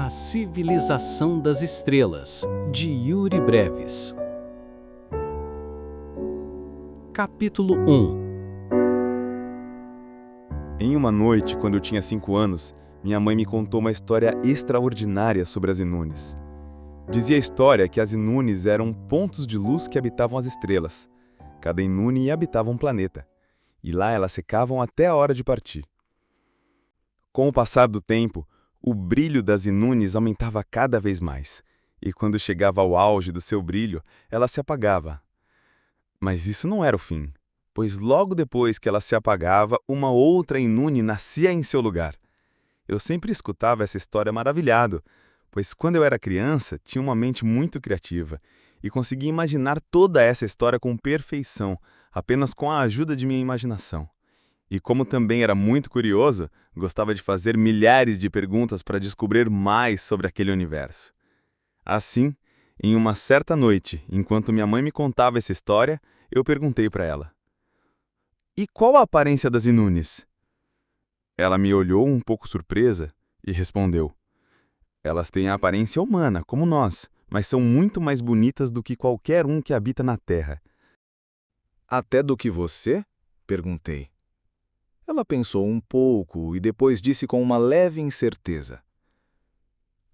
A Civilização das Estrelas, de Yuri Breves. Capítulo 1. Em uma noite, quando eu tinha 5 anos, minha mãe me contou uma história extraordinária sobre as Inunes. Dizia a história que as Inunes eram pontos de luz que habitavam as estrelas. Cada Inune habitava um planeta, e lá elas secavam até a hora de partir. Com o passar do tempo, o brilho das Inunes aumentava cada vez mais, e quando chegava ao auge do seu brilho, ela se apagava. Mas isso não era o fim, pois logo depois que ela se apagava, uma outra Inune nascia em seu lugar. Eu sempre escutava essa história maravilhado, pois quando eu era criança, tinha uma mente muito criativa e conseguia imaginar toda essa história com perfeição, apenas com a ajuda de minha imaginação. E como também era muito curioso, gostava de fazer milhares de perguntas para descobrir mais sobre aquele universo. Assim, em uma certa noite, enquanto minha mãe me contava essa história, eu perguntei para ela: "E qual a aparência das Inunes?" Ela me olhou um pouco surpresa e respondeu: "Elas têm a aparência humana, como nós, mas são muito mais bonitas do que qualquer um que habita na Terra." "Até do que você?" perguntei. Ela pensou um pouco e depois disse com uma leve incerteza: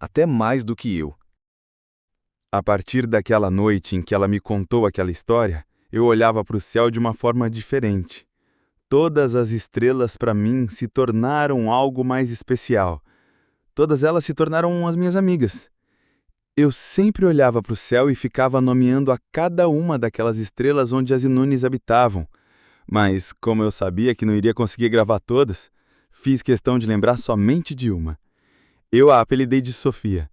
"Até mais do que eu." A partir daquela noite em que ela me contou aquela história, eu olhava para o céu de uma forma diferente. Todas as estrelas para mim se tornaram algo mais especial. Todas elas se tornaram as minhas amigas. Eu sempre olhava para o céu e ficava nomeando a cada uma daquelas estrelas onde as Inunes habitavam. Mas, como eu sabia que não iria conseguir gravar todas, fiz questão de lembrar somente de uma. Eu a apelidei de Sofia.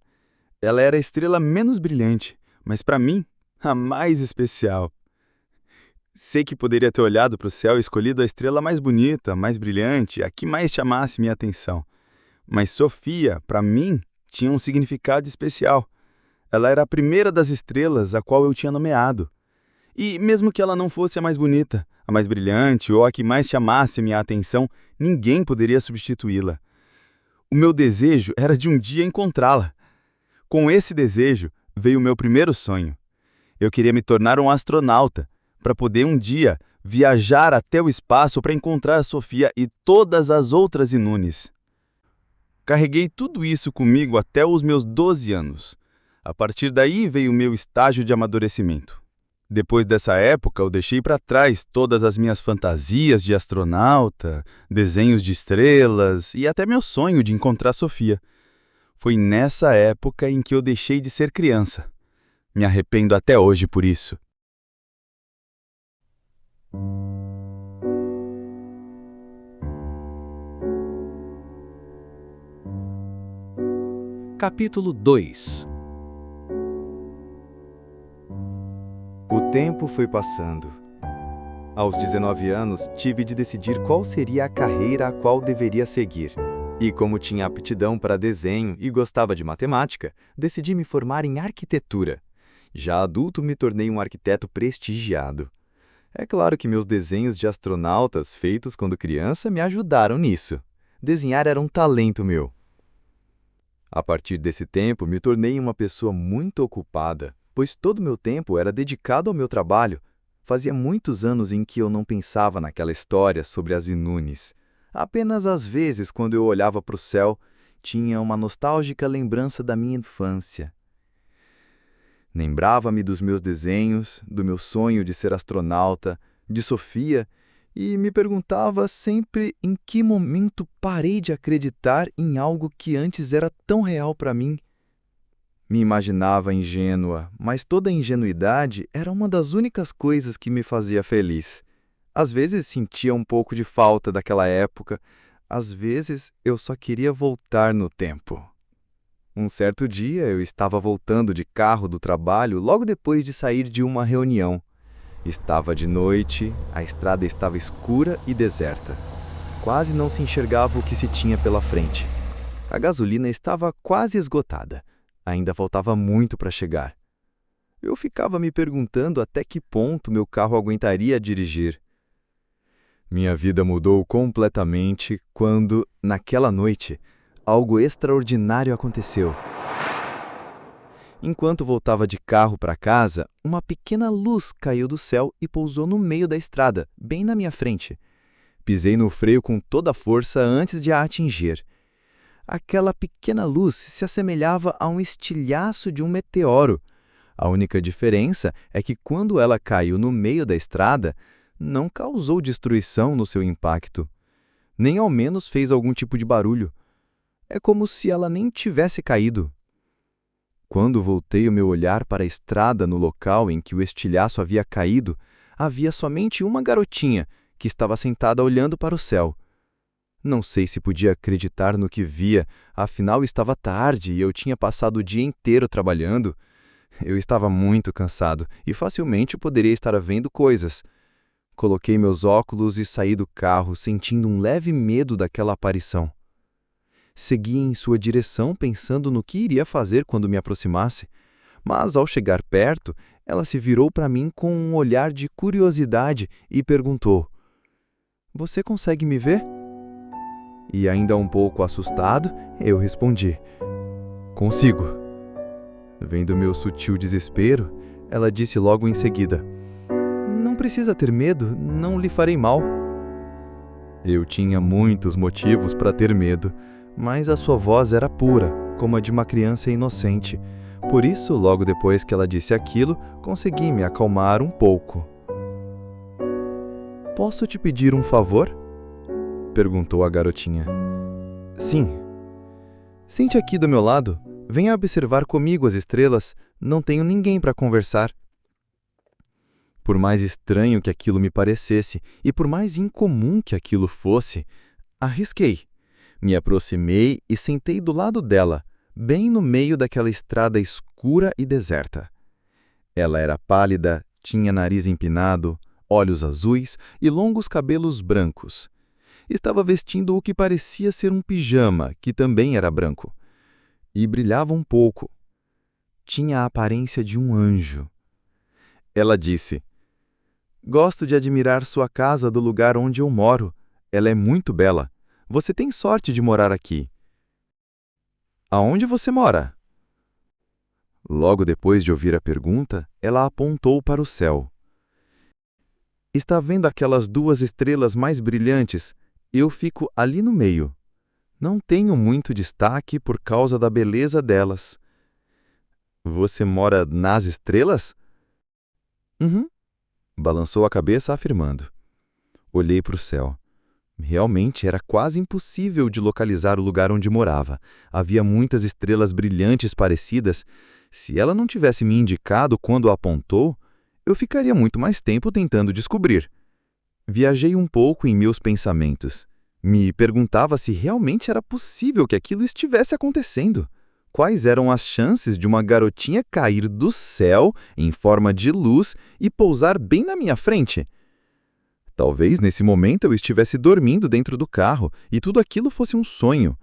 Ela era a estrela menos brilhante, mas para mim, a mais especial. Sei que poderia ter olhado para o céu e escolhido a estrela mais bonita, mais brilhante, a que mais chamasse minha atenção. Mas Sofia, para mim, tinha um significado especial. Ela era a primeira das estrelas a qual eu tinha nomeado. E mesmo que ela não fosse a mais bonita, a mais brilhante ou a que mais chamasse minha atenção, ninguém poderia substituí-la. O meu desejo era de um dia encontrá-la. Com esse desejo veio o meu primeiro sonho. Eu queria me tornar um astronauta, para poder um dia viajar até o espaço para encontrar a Sofia e todas as outras Inunes. Carreguei tudo isso comigo até os meus 12 anos. A partir daí veio o meu estágio de amadurecimento. Depois dessa época, eu deixei para trás todas as minhas fantasias de astronauta, desenhos de estrelas e até meu sonho de encontrar Sofia. Foi nessa época em que eu deixei de ser criança. Me arrependo até hoje por isso. Capítulo 2. O tempo foi passando. Aos 19 anos, tive de decidir qual seria a carreira a qual deveria seguir. E como tinha aptidão para desenho e gostava de matemática, decidi me formar em arquitetura. Já adulto, me tornei um arquiteto prestigiado. É claro que meus desenhos de astronautas feitos quando criança me ajudaram nisso. Desenhar era um talento meu. A partir desse tempo, me tornei uma pessoa muito ocupada, pois todo o meu tempo era dedicado ao meu trabalho. Fazia muitos anos em que eu não pensava naquela história sobre as Inunes. Apenas às vezes, quando eu olhava para o céu, tinha uma nostálgica lembrança da minha infância. Lembrava-me dos meus desenhos, do meu sonho de ser astronauta, de Sofia, e me perguntava sempre em que momento parei de acreditar em algo que antes era tão real para mim. Me imaginava ingênua, mas toda ingenuidade era uma das únicas coisas que me fazia feliz. Às vezes sentia um pouco de falta daquela época, às vezes eu só queria voltar no tempo. Um certo dia eu estava voltando de carro do trabalho logo depois de sair de uma reunião. Estava de noite, a estrada estava escura e deserta. Quase não se enxergava o que se tinha pela frente. A gasolina estava quase esgotada. Ainda faltava muito para chegar. Eu ficava me perguntando até que ponto meu carro aguentaria dirigir. Minha vida mudou completamente quando, naquela noite, algo extraordinário aconteceu. Enquanto voltava de carro para casa, uma pequena luz caiu do céu e pousou no meio da estrada, bem na minha frente. Pisei no freio com toda a força antes de a atingir. Aquela pequena luz se assemelhava a um estilhaço de um meteoro. A única diferença é que quando ela caiu no meio da estrada, não causou destruição no seu impacto. Nem ao menos fez algum tipo de barulho. É como se ela nem tivesse caído. Quando voltei o meu olhar para a estrada no local em que o estilhaço havia caído, havia somente uma garotinha que estava sentada olhando para o céu. Não sei se podia acreditar no que via, afinal estava tarde e eu tinha passado o dia inteiro trabalhando. Eu estava muito cansado e facilmente poderia estar vendo coisas. Coloquei meus óculos e saí do carro, sentindo um leve medo daquela aparição. Segui em sua direção pensando no que iria fazer quando me aproximasse, mas ao chegar perto, ela se virou para mim com um olhar de curiosidade e perguntou: "Você consegue me ver?" E ainda um pouco assustado, eu respondi: "Consigo." Vendo meu sutil desespero, ela disse logo em seguida: "Não precisa ter medo, não lhe farei mal." Eu tinha muitos motivos para ter medo, mas a sua voz era pura, como a de uma criança inocente. Por isso, logo depois que ela disse aquilo, consegui me acalmar um pouco. "Posso te pedir um favor?" perguntou a garotinha. "Sim." "Sente aqui do meu lado. Venha observar comigo as estrelas. Não tenho ninguém para conversar." Por mais estranho que aquilo me parecesse e por mais incomum que aquilo fosse, arrisquei. Me aproximei e sentei do lado dela, bem no meio daquela estrada escura e deserta. Ela era pálida, tinha nariz empinado, olhos azuis e longos cabelos brancos. Estava vestindo o que parecia ser um pijama, que também era branco. E brilhava um pouco. Tinha a aparência de um anjo. Ela disse: "Gosto de admirar sua casa do lugar onde eu moro. Ela é muito bela. Você tem sorte de morar aqui." "Aonde você mora?" Logo depois de ouvir a pergunta, ela apontou para o céu. "Está vendo aquelas duas estrelas mais brilhantes? Eu fico ali no meio. Não tenho muito destaque por causa da beleza delas." "Você mora nas estrelas?" "Uhum." Balançou a cabeça afirmando. Olhei para o céu. Realmente era quase impossível de localizar o lugar onde morava. Havia muitas estrelas brilhantes parecidas. Se ela não tivesse me indicado quando a apontou, eu ficaria muito mais tempo tentando descobrir. Viajei um pouco em meus pensamentos. Me perguntava se realmente era possível que aquilo estivesse acontecendo. Quais eram as chances de uma garotinha cair do céu em forma de luz e pousar bem na minha frente? Talvez nesse momento eu estivesse dormindo dentro do carro e tudo aquilo fosse um sonho.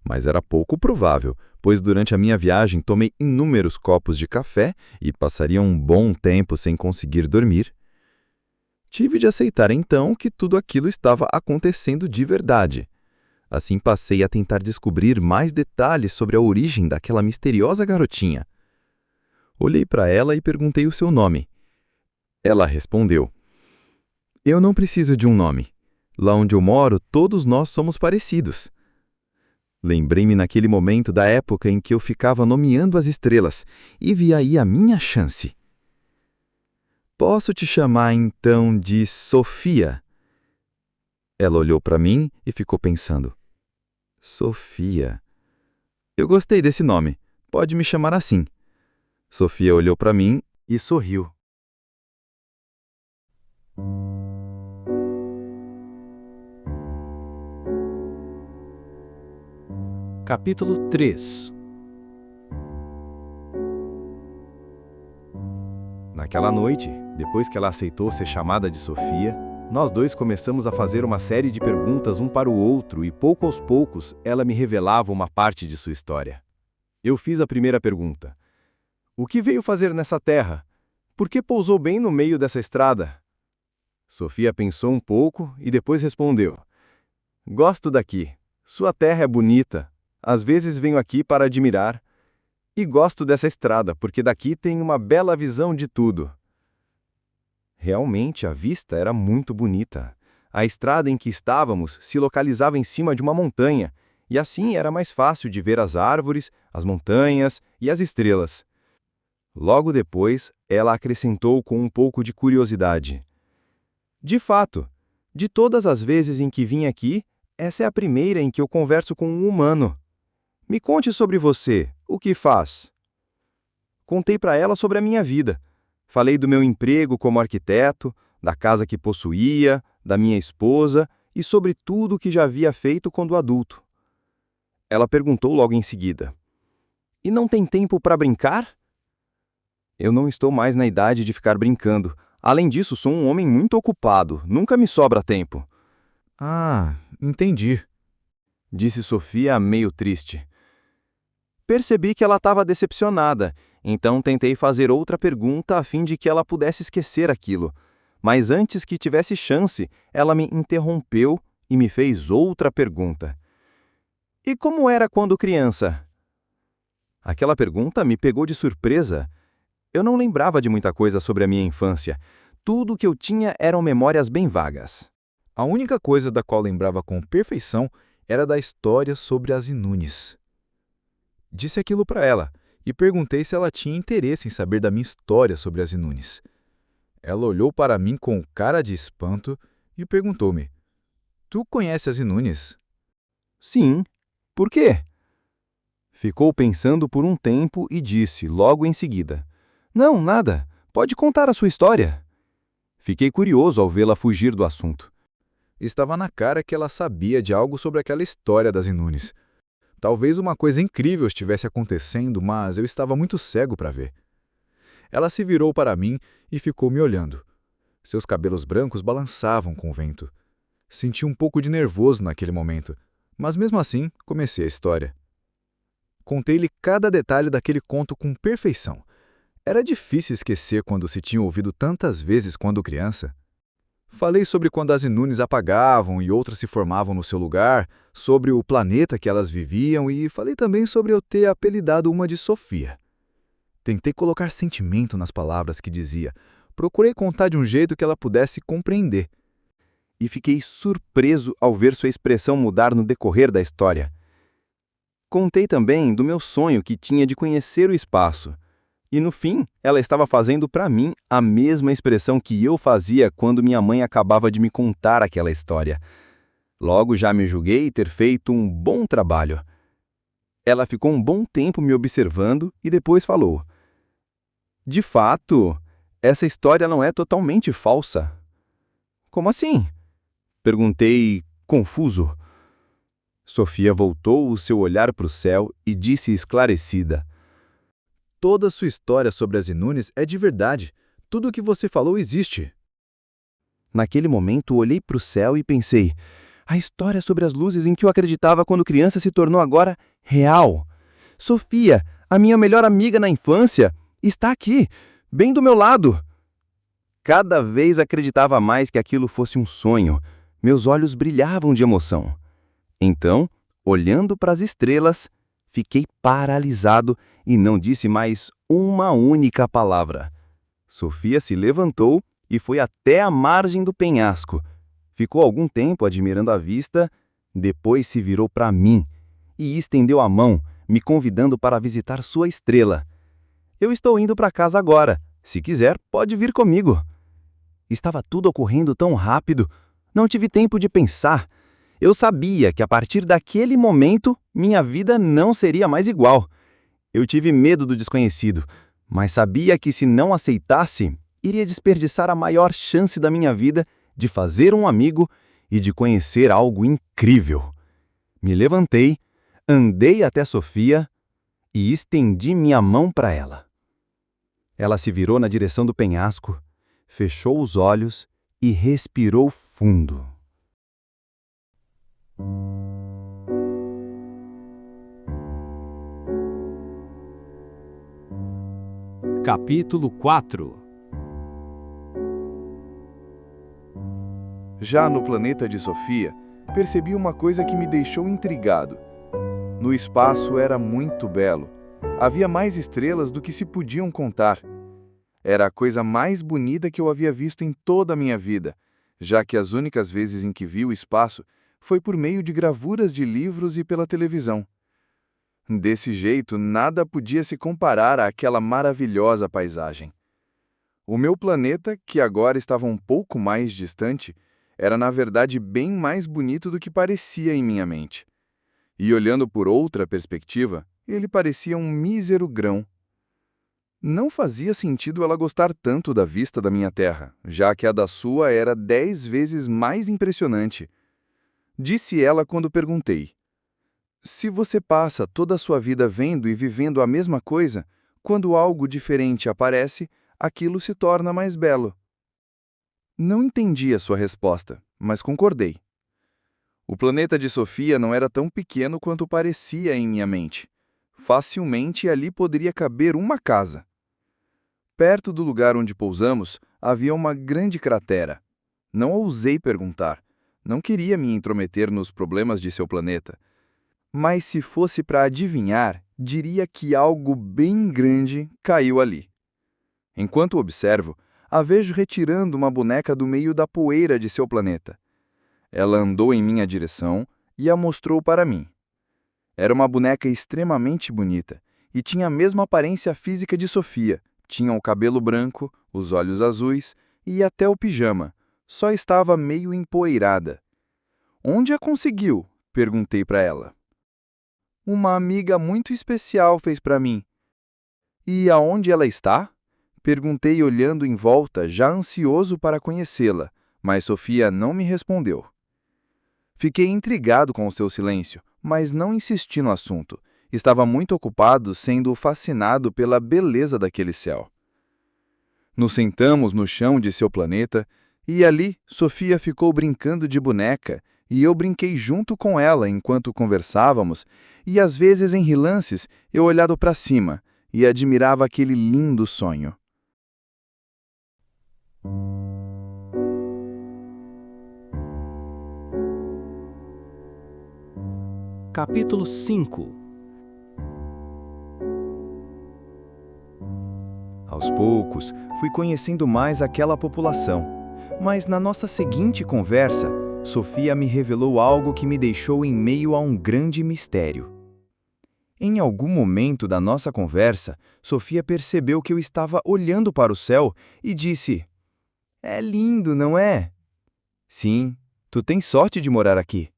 Mas era pouco provável, pois durante a minha viagem tomei inúmeros copos de café e passaria um bom tempo sem conseguir dormir. Tive de aceitar então que tudo aquilo estava acontecendo de verdade. Assim passei a tentar descobrir mais detalhes sobre a origem daquela misteriosa garotinha. Olhei para ela e perguntei o seu nome. Ela respondeu: "Eu não preciso de um nome. Lá onde eu moro, todos nós somos parecidos." Lembrei-me naquele momento da época em que eu ficava nomeando as estrelas e vi aí a minha chance. "Posso te chamar então de Sofia?" Ela olhou para mim e ficou pensando. Sofia. "Eu gostei desse nome. Pode me chamar assim." Sofia olhou para mim e sorriu. Capítulo 3. Naquela noite, depois que ela aceitou ser chamada de Sofia, nós dois começamos a fazer uma série de perguntas um para o outro e, pouco aos poucos, ela me revelava uma parte de sua história. Eu fiz a primeira pergunta. "O que veio fazer nessa terra? Por que pousou bem no meio dessa estrada?" Sofia pensou um pouco e depois respondeu: "Gosto daqui. Sua terra é bonita. Às vezes venho aqui para admirar. E gosto dessa estrada, porque daqui tem uma bela visão de tudo. Realmente, a vista era muito bonita. A estrada em que estávamos se localizava em cima de uma montanha, e assim era mais fácil de ver as árvores, as montanhas e as estrelas. Logo depois, ela acrescentou com um pouco de curiosidade. De fato, de todas as vezes em que vim aqui, essa é a primeira em que eu converso com um humano. Me conte sobre você, o que faz? Contei para ela sobre a minha vida. Falei do meu emprego como arquiteto, da casa que possuía, da minha esposa e sobre tudo o que já havia feito quando adulto. Ela perguntou logo em seguida: E não tem tempo para brincar? Eu não estou mais na idade de ficar brincando. Além disso, sou um homem muito ocupado. Nunca me sobra tempo. Ah, entendi. Disse Sofia, meio triste. Percebi que ela estava decepcionada, então tentei fazer outra pergunta a fim de que ela pudesse esquecer aquilo. Mas antes que tivesse chance, ela me interrompeu e me fez outra pergunta. E como era quando criança? Aquela pergunta me pegou de surpresa. Eu não lembrava de muita coisa sobre a minha infância. Tudo o que eu tinha eram memórias bem vagas. A única coisa da qual lembrava com perfeição era da história sobre as Inunes. Disse aquilo para ela e perguntei se ela tinha interesse em saber da minha história sobre as Inunes. Ela olhou para mim com cara de espanto e perguntou-me: Tu conhece as Inunes? Sim. Por quê? Ficou pensando por um tempo e disse, logo em seguida: Não, nada. Pode contar a sua história. Fiquei curioso ao vê-la fugir do assunto. Estava na cara que ela sabia de algo sobre aquela história das Inunes. Talvez uma coisa incrível estivesse acontecendo, mas eu estava muito cego para ver. Ela se virou para mim e ficou me olhando. Seus cabelos brancos balançavam com o vento. Senti um pouco de nervoso naquele momento, mas mesmo assim comecei a história. Contei-lhe cada detalhe daquele conto com perfeição. Era difícil esquecer quando se tinha ouvido tantas vezes quando criança. Falei sobre quando as Inunes apagavam e outras se formavam no seu lugar, sobre o planeta que elas viviam e falei também sobre eu ter apelidado uma de Sofia. Tentei colocar sentimento nas palavras que dizia. Procurei contar de um jeito que ela pudesse compreender. E fiquei surpreso ao ver sua expressão mudar no decorrer da história. Contei também do meu sonho que tinha de conhecer o espaço. E no fim, ela estava fazendo para mim a mesma expressão que eu fazia quando minha mãe acabava de me contar aquela história. Logo já me julguei ter feito um bom trabalho. Ela ficou um bom tempo me observando e depois falou: De fato, essa história não é totalmente falsa. Como assim? Perguntei, confuso. Sofia voltou o seu olhar para o céu e disse esclarecida: Toda a sua história sobre as Inunes é de verdade. Tudo o que você falou existe. Naquele momento, olhei para o céu e pensei: a história sobre as luzes em que eu acreditava quando criança se tornou agora real. Sofia, a minha melhor amiga na infância, está aqui, bem do meu lado. Cada vez acreditava mais que aquilo fosse um sonho. Meus olhos brilhavam de emoção. Então, olhando para as estrelas, fiquei paralisado e não disse mais uma única palavra. Sofia se levantou e foi até a margem do penhasco. Ficou algum tempo admirando a vista, depois se virou para mim e estendeu a mão, me convidando para visitar sua estrela. Eu estou indo para casa agora. Se quiser, pode vir comigo. Estava tudo ocorrendo tão rápido. Não tive tempo de pensar. Eu sabia que a partir daquele momento, minha vida não seria mais igual. Eu tive medo do desconhecido, mas sabia que se não aceitasse, iria desperdiçar a maior chance da minha vida de fazer um amigo e de conhecer algo incrível. Me levantei, andei até Sofia e estendi minha mão para ela. Ela se virou na direção do penhasco, fechou os olhos e respirou fundo. Capítulo 4. Já no planeta de Sofia, percebi uma coisa que me deixou intrigado. No espaço era muito belo. Havia mais estrelas do que se podiam contar. Era a coisa mais bonita que eu havia visto em toda a minha vida, já que as únicas vezes em que vi o espaço foi por meio de gravuras de livros e pela televisão. Desse jeito, nada podia se comparar àquela maravilhosa paisagem. O meu planeta, que agora estava um pouco mais distante, era na verdade bem mais bonito do que parecia em minha mente. E olhando por outra perspectiva, ele parecia um mísero grão. Não fazia sentido ela gostar tanto da vista da minha Terra, já que a da sua era 10 vezes mais impressionante. Disse ela quando perguntei: se você passa toda a sua vida vendo e vivendo a mesma coisa, quando algo diferente aparece, aquilo se torna mais belo. Não entendi a sua resposta, mas concordei. O planeta de Sofia não era tão pequeno quanto parecia em minha mente. Facilmente ali poderia caber uma casa. Perto do lugar onde pousamos, havia uma grande cratera. Não ousei perguntar. Não queria me intrometer nos problemas de seu planeta. Mas se fosse para adivinhar, diria que algo bem grande caiu ali. Enquanto observo, a vejo retirando uma boneca do meio da poeira de seu planeta. Ela andou em minha direção e a mostrou para mim. Era uma boneca extremamente bonita e tinha a mesma aparência física de Sofia. Tinha o cabelo branco, os olhos azuis e até o pijama. Só estava meio empoeirada. Onde a conseguiu? Perguntei para ela. Uma amiga muito especial fez para mim. E aonde ela está? Perguntei olhando em volta, já ansioso para conhecê-la, mas Sofia não me respondeu. Fiquei intrigado com o seu silêncio, mas não insisti no assunto. Estava muito ocupado sendo fascinado pela beleza daquele céu. Nos sentamos no chão de seu planeta e ali Sofia ficou brincando de boneca e eu brinquei junto com ela enquanto conversávamos e às vezes em relances eu olhava para cima e admirava aquele lindo sonho. Capítulo 5. Aos poucos, fui conhecendo mais aquela população, mas na nossa seguinte conversa, Sofia me revelou algo que me deixou em meio a um grande mistério. Em algum momento da nossa conversa, Sofia percebeu que eu estava olhando para o céu e disse: "É lindo, não é?" "Sim, tu tens sorte de morar aqui."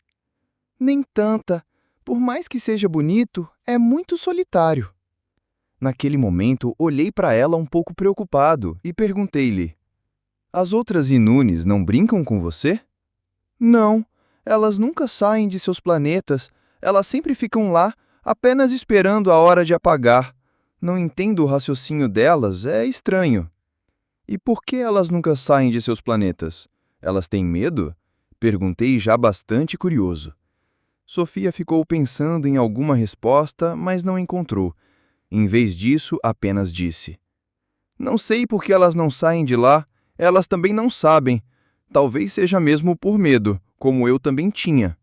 "Nem tanta. Por mais que seja bonito, é muito solitário." Naquele momento, olhei para ela um pouco preocupado e perguntei-lhe: "As outras Inunes não brincam com você?" "Não, elas nunca saem de seus planetas. Elas sempre ficam lá, apenas esperando a hora de apagar. Não entendo o raciocínio delas, é estranho." "E por que elas nunca saem de seus planetas? Elas têm medo?" Perguntei já bastante curioso. Sofia ficou pensando em alguma resposta, mas não encontrou. Em vez disso, apenas disse: "Não sei por que elas não saem de lá. Elas também não sabem. Talvez seja mesmo por medo, como eu também tinha."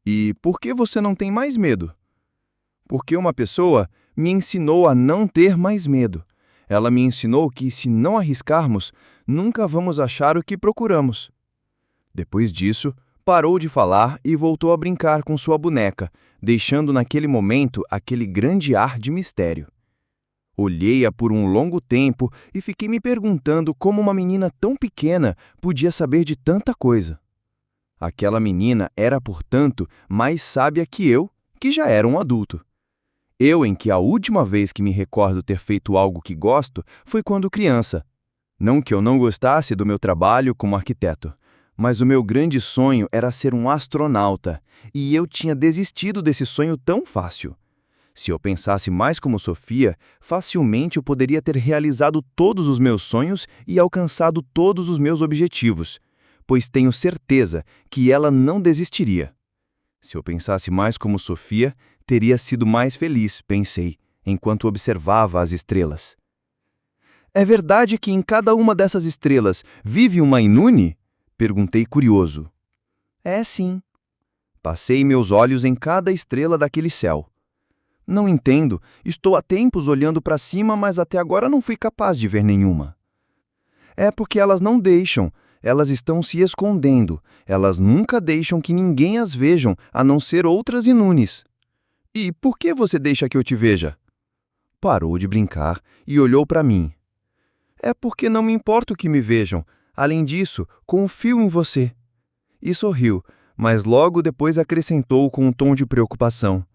"E por que você não tem mais medo?" "Porque uma pessoa me ensinou a não ter mais medo. Ela me ensinou que, se não arriscarmos, nunca vamos achar o que procuramos." Depois disso, parou de falar e voltou a brincar com sua boneca, deixando naquele momento aquele grande ar de mistério. Olhei-a por um longo tempo e fiquei me perguntando como uma menina tão pequena podia saber de tanta coisa. Aquela menina era, portanto, mais sábia que eu, que já era um adulto. Eu, em que a última vez que me recordo ter feito algo que gosto foi quando criança. Não que eu não gostasse do meu trabalho como arquiteto, mas o meu grande sonho era ser um astronauta, e eu tinha desistido desse sonho tão fácil. Se eu pensasse mais como Sofia, facilmente eu poderia ter realizado todos os meus sonhos e alcançado todos os meus objetivos, pois tenho certeza que ela não desistiria. Se eu pensasse mais como Sofia, teria sido mais feliz, pensei, enquanto observava as estrelas. "É verdade que em cada uma dessas estrelas vive uma Inune?" Perguntei curioso. "É sim." Passei meus olhos em cada estrela daquele céu. Não entendo, estou há tempos olhando para cima, mas até agora não fui capaz de ver nenhuma. É porque elas não deixam, elas estão se escondendo, elas nunca deixam que ninguém as vejam, a não ser outras Inunes. E por que você deixa que eu te veja? Parou de brincar e olhou para mim. É porque não me importa o que me vejam. Além disso, confio em você. E sorriu, mas logo depois acrescentou com um tom de preocupação.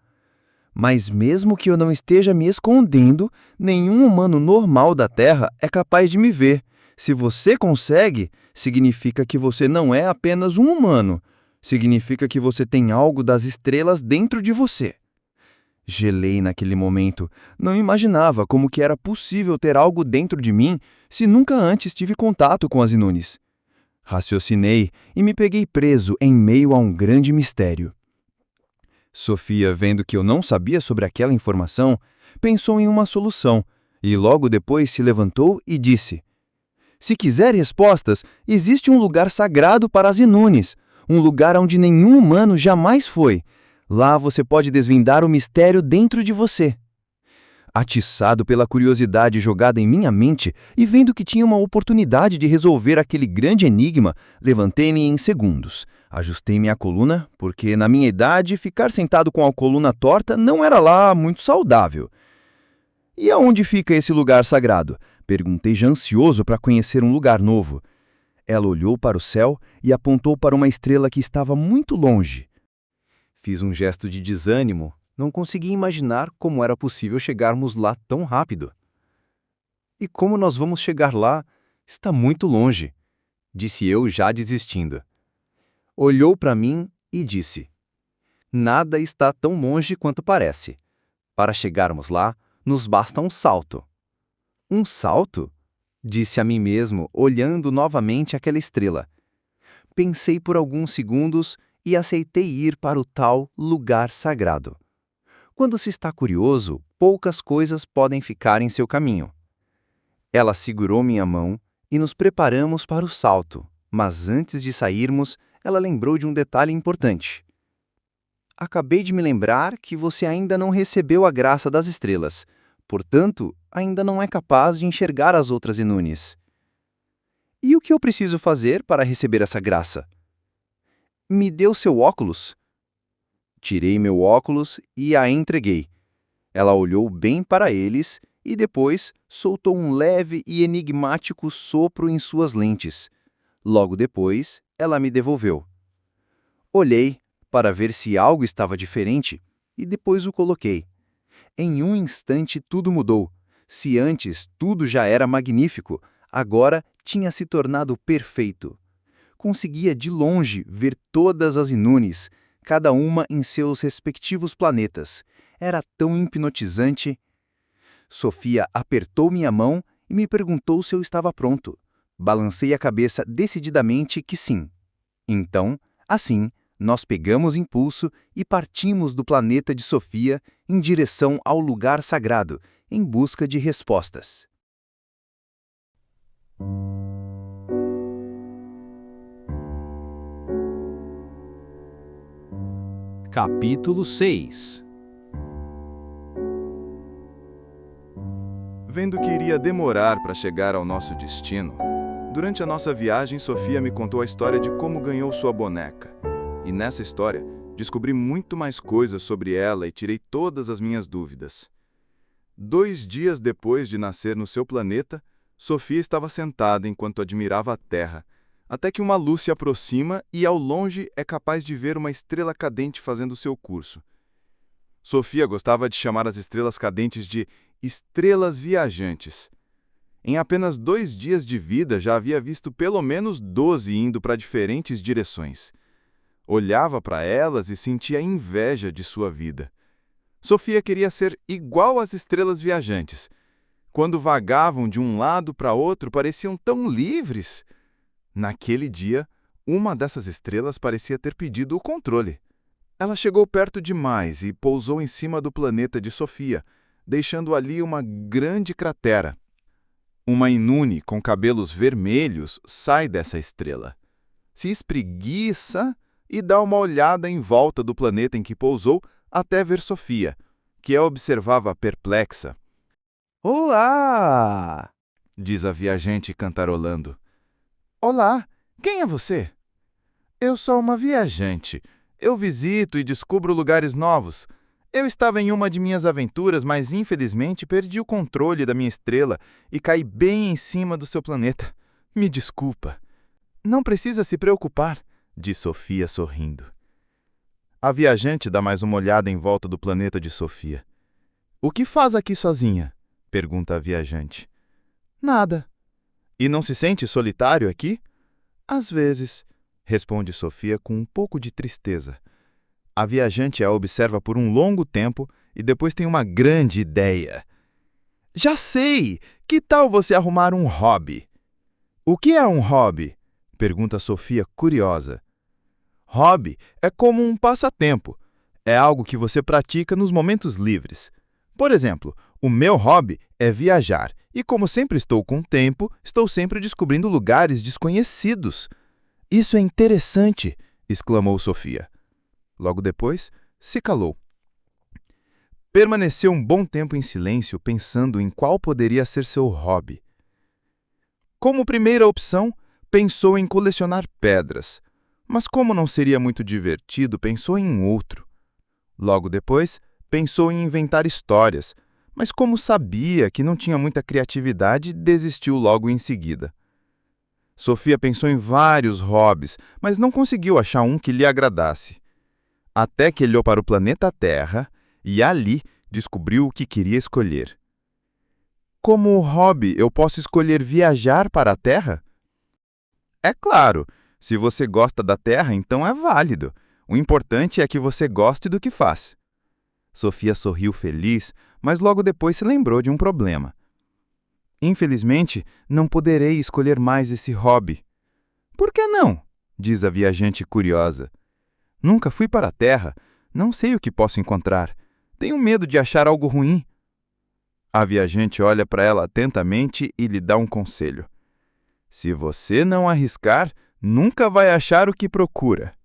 Mas mesmo que eu não esteja me escondendo, nenhum humano normal da Terra é capaz de me ver. Se você consegue, significa que você não é apenas um humano. Significa que você tem algo das estrelas dentro de você. Gelei naquele momento. Não imaginava como que era possível ter algo dentro de mim se nunca antes tive contato com as Inunes. Raciocinei e me peguei preso em meio a um grande mistério. Sofia, vendo que eu não sabia sobre aquela informação, pensou em uma solução e logo depois se levantou e disse: Se quiser respostas, existe um lugar sagrado para as Inunes, um lugar onde nenhum humano jamais foi. Lá você pode desvendar o mistério dentro de você. Atiçado pela curiosidade jogada em minha mente e vendo que tinha uma oportunidade de resolver aquele grande enigma, levantei-me em segundos. Ajustei minha coluna, porque na minha idade ficar sentado com a coluna torta não era lá muito saudável. E aonde fica esse lugar sagrado? Perguntei já ansioso para conhecer um lugar novo. Ela olhou para o céu e apontou para uma estrela que estava muito longe. Fiz um gesto de desânimo. Não conseguia imaginar como era possível chegarmos lá tão rápido. E como nós vamos chegar lá? Está muito longe, disse eu já desistindo. Olhou para mim e disse: Nada está tão longe quanto parece. Para chegarmos lá, nos basta um salto. Um salto? Disse a mim mesmo, olhando novamente aquela estrela. Pensei por alguns segundos e aceitei ir para o tal lugar sagrado. Quando se está curioso, poucas coisas podem ficar em seu caminho. Ela segurou minha mão e nos preparamos para o salto, mas antes de sairmos, ela lembrou de um detalhe importante. Acabei de me lembrar que você ainda não recebeu a graça das estrelas, portanto, ainda não é capaz de enxergar as outras Inunes. E o que eu preciso fazer para receber essa graça? Me deu seu óculos? Tirei meu óculos e a entreguei. Ela olhou bem para eles e depois soltou um leve e enigmático sopro em suas lentes. Logo depois, ela me devolveu. Olhei para ver se algo estava diferente e depois o coloquei. Em um instante tudo mudou. Se antes tudo já era magnífico, agora tinha se tornado perfeito. Conseguia de longe ver todas as Inunes, cada uma em seus respectivos planetas. Era tão hipnotizante. Sofia apertou minha mão e me perguntou se eu estava pronto. Balancei a cabeça decididamente que sim. Então, assim, nós pegamos impulso e partimos do planeta de Sofia em direção ao lugar sagrado, em busca de respostas. Capítulo 6. Vendo que iria demorar para chegar ao nosso destino, durante a nossa viagem, Sofia me contou a história de como ganhou sua boneca. E nessa história, descobri muito mais coisas sobre ela e tirei todas as minhas dúvidas. 2 dias depois de nascer no seu planeta, Sofia estava sentada enquanto admirava a Terra, até que uma luz se aproxima e, ao longe, é capaz de ver uma estrela cadente fazendo seu curso. Sofia gostava de chamar as estrelas cadentes de estrelas viajantes. Em apenas 2 dias de vida, já havia visto pelo menos 12 indo para diferentes direções. Olhava para elas e sentia inveja de sua vida. Sofia queria ser igual às estrelas viajantes. Quando vagavam de um lado para outro, pareciam tão livres. Naquele dia, uma dessas estrelas parecia ter pedido o controle. Ela chegou perto demais e pousou em cima do planeta de Sofia, deixando ali uma grande cratera. Uma Inune com cabelos vermelhos sai dessa estrela. Se espreguiça e dá uma olhada em volta do planeta em que pousou até ver Sofia, que a observava perplexa. Olá! Diz a viajante cantarolando. Olá, quem é você? Eu sou uma viajante. Eu visito e descubro lugares novos. Eu estava em uma de minhas aventuras, mas infelizmente perdi o controle da minha estrela e caí bem em cima do seu planeta. Me desculpa. Não precisa se preocupar, diz Sofia sorrindo. A viajante dá mais uma olhada em volta do planeta de Sofia. O que faz aqui sozinha? Pergunta a viajante. Nada. E não se sente solitário aqui? Às vezes, responde Sofia com um pouco de tristeza. A viajante a observa por um longo tempo e depois tem uma grande ideia. Já sei! Que tal você arrumar um hobby? O que é um hobby? Pergunta Sofia curiosa. Hobby é como um passatempo. É algo que você pratica nos momentos livres. Por exemplo, o meu hobby é viajar e, como sempre estou com tempo, estou sempre descobrindo lugares desconhecidos. Isso é interessante! Exclamou Sofia. Logo depois, se calou. Permaneceu um bom tempo em silêncio, pensando em qual poderia ser seu hobby. Como primeira opção, pensou em colecionar pedras, mas como não seria muito divertido, pensou em outro. Logo depois, pensou em inventar histórias, mas como sabia que não tinha muita criatividade, desistiu logo em seguida. Sofia pensou em vários hobbies, mas não conseguiu achar um que lhe agradasse. Até que olhou para o planeta Terra e ali descobriu o que queria escolher. Como hobby, eu posso escolher viajar para a Terra? É claro, se você gosta da Terra, então é válido. O importante é que você goste do que faz. Sofia sorriu feliz, mas logo depois se lembrou de um problema. Infelizmente, não poderei escolher mais esse hobby. Por que não? Diz a viajante curiosa. Nunca fui para a Terra, não sei o que posso encontrar. Tenho medo de achar algo ruim. A viajante olha para ela atentamente e lhe dá um conselho. Se você não arriscar, nunca vai achar o que procura.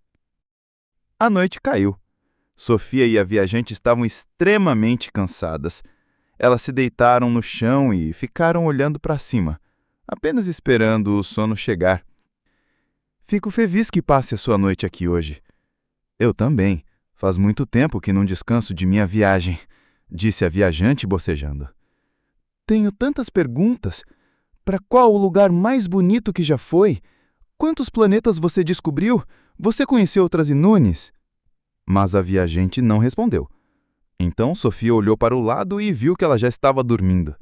A noite caiu. Sofia e a viajante estavam extremamente cansadas. Elas se deitaram no chão e ficaram olhando para cima, apenas esperando o sono chegar. Fico feliz que passe a sua noite aqui hoje. Eu também. Faz muito tempo que não descanso de minha viagem, disse a viajante bocejando. Tenho tantas perguntas. Para qual o lugar mais bonito que já foi? Quantos planetas você descobriu? Você conheceu outras Inunes? Mas a viajante não respondeu. Então Sofia olhou para o lado e viu que ela já estava dormindo.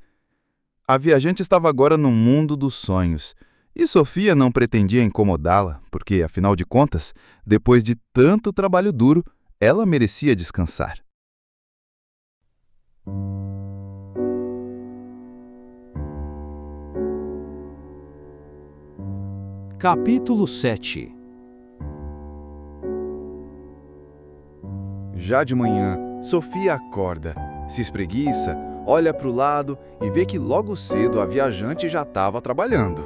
A viajante estava agora no mundo dos sonhos. E Sofia não pretendia incomodá-la, porque, afinal de contas, depois de tanto trabalho duro, ela merecia descansar. Capítulo 7. Já de manhã, Sofia acorda, se espreguiça, olha para o lado e vê que logo cedo a viajante já estava trabalhando.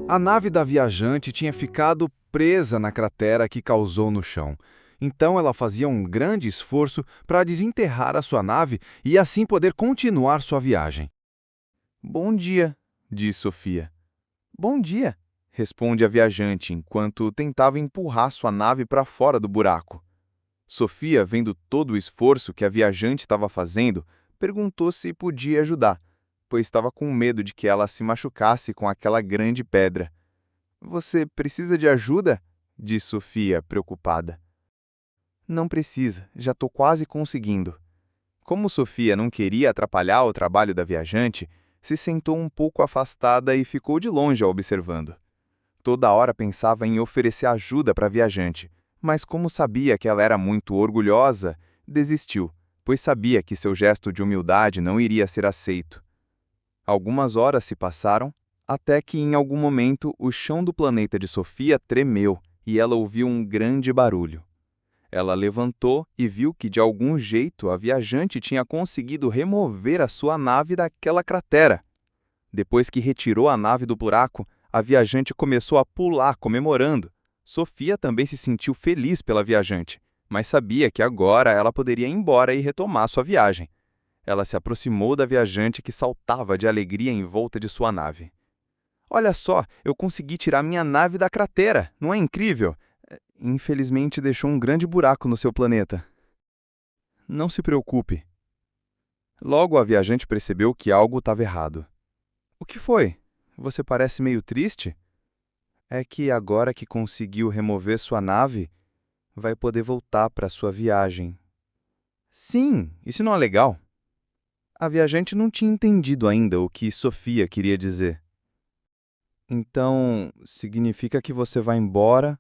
A nave da viajante tinha ficado presa na cratera que causou no chão. Então ela fazia um grande esforço para desenterrar a sua nave e assim poder continuar sua viagem. Bom dia, diz Sofia. Bom dia, responde a viajante enquanto tentava empurrar sua nave para fora do buraco. Sofia, vendo todo o esforço que a viajante estava fazendo, perguntou se podia ajudar, pois estava com medo de que ela se machucasse com aquela grande pedra. Você precisa de ajuda? Diz Sofia, preocupada. Não precisa, já estou quase conseguindo. Como Sofia não queria atrapalhar o trabalho da viajante, se sentou um pouco afastada e ficou de longe a observando. Toda hora pensava em oferecer ajuda para a viajante, mas como sabia que ela era muito orgulhosa, desistiu, pois sabia que seu gesto de humildade não iria ser aceito. Algumas horas se passaram, até que em algum momento o chão do planeta de Sofia tremeu e ela ouviu um grande barulho. Ela levantou e viu que de algum jeito a viajante tinha conseguido remover a sua nave daquela cratera. Depois que retirou a nave do buraco, a viajante começou a pular comemorando. Sofia também se sentiu feliz pela viajante, mas sabia que agora ela poderia ir embora e retomar sua viagem. Ela se aproximou da viajante que saltava de alegria em volta de sua nave. Olha só, eu consegui tirar minha nave da cratera, não é incrível? Infelizmente deixou um grande buraco no seu planeta. Não se preocupe. Logo a viajante percebeu que algo estava errado. O que foi? Você parece meio triste? É que agora que conseguiu remover sua nave, vai poder voltar para sua viagem. Sim, isso não é legal. A viajante não tinha entendido ainda o que Sofia queria dizer. Então, significa que você vai embora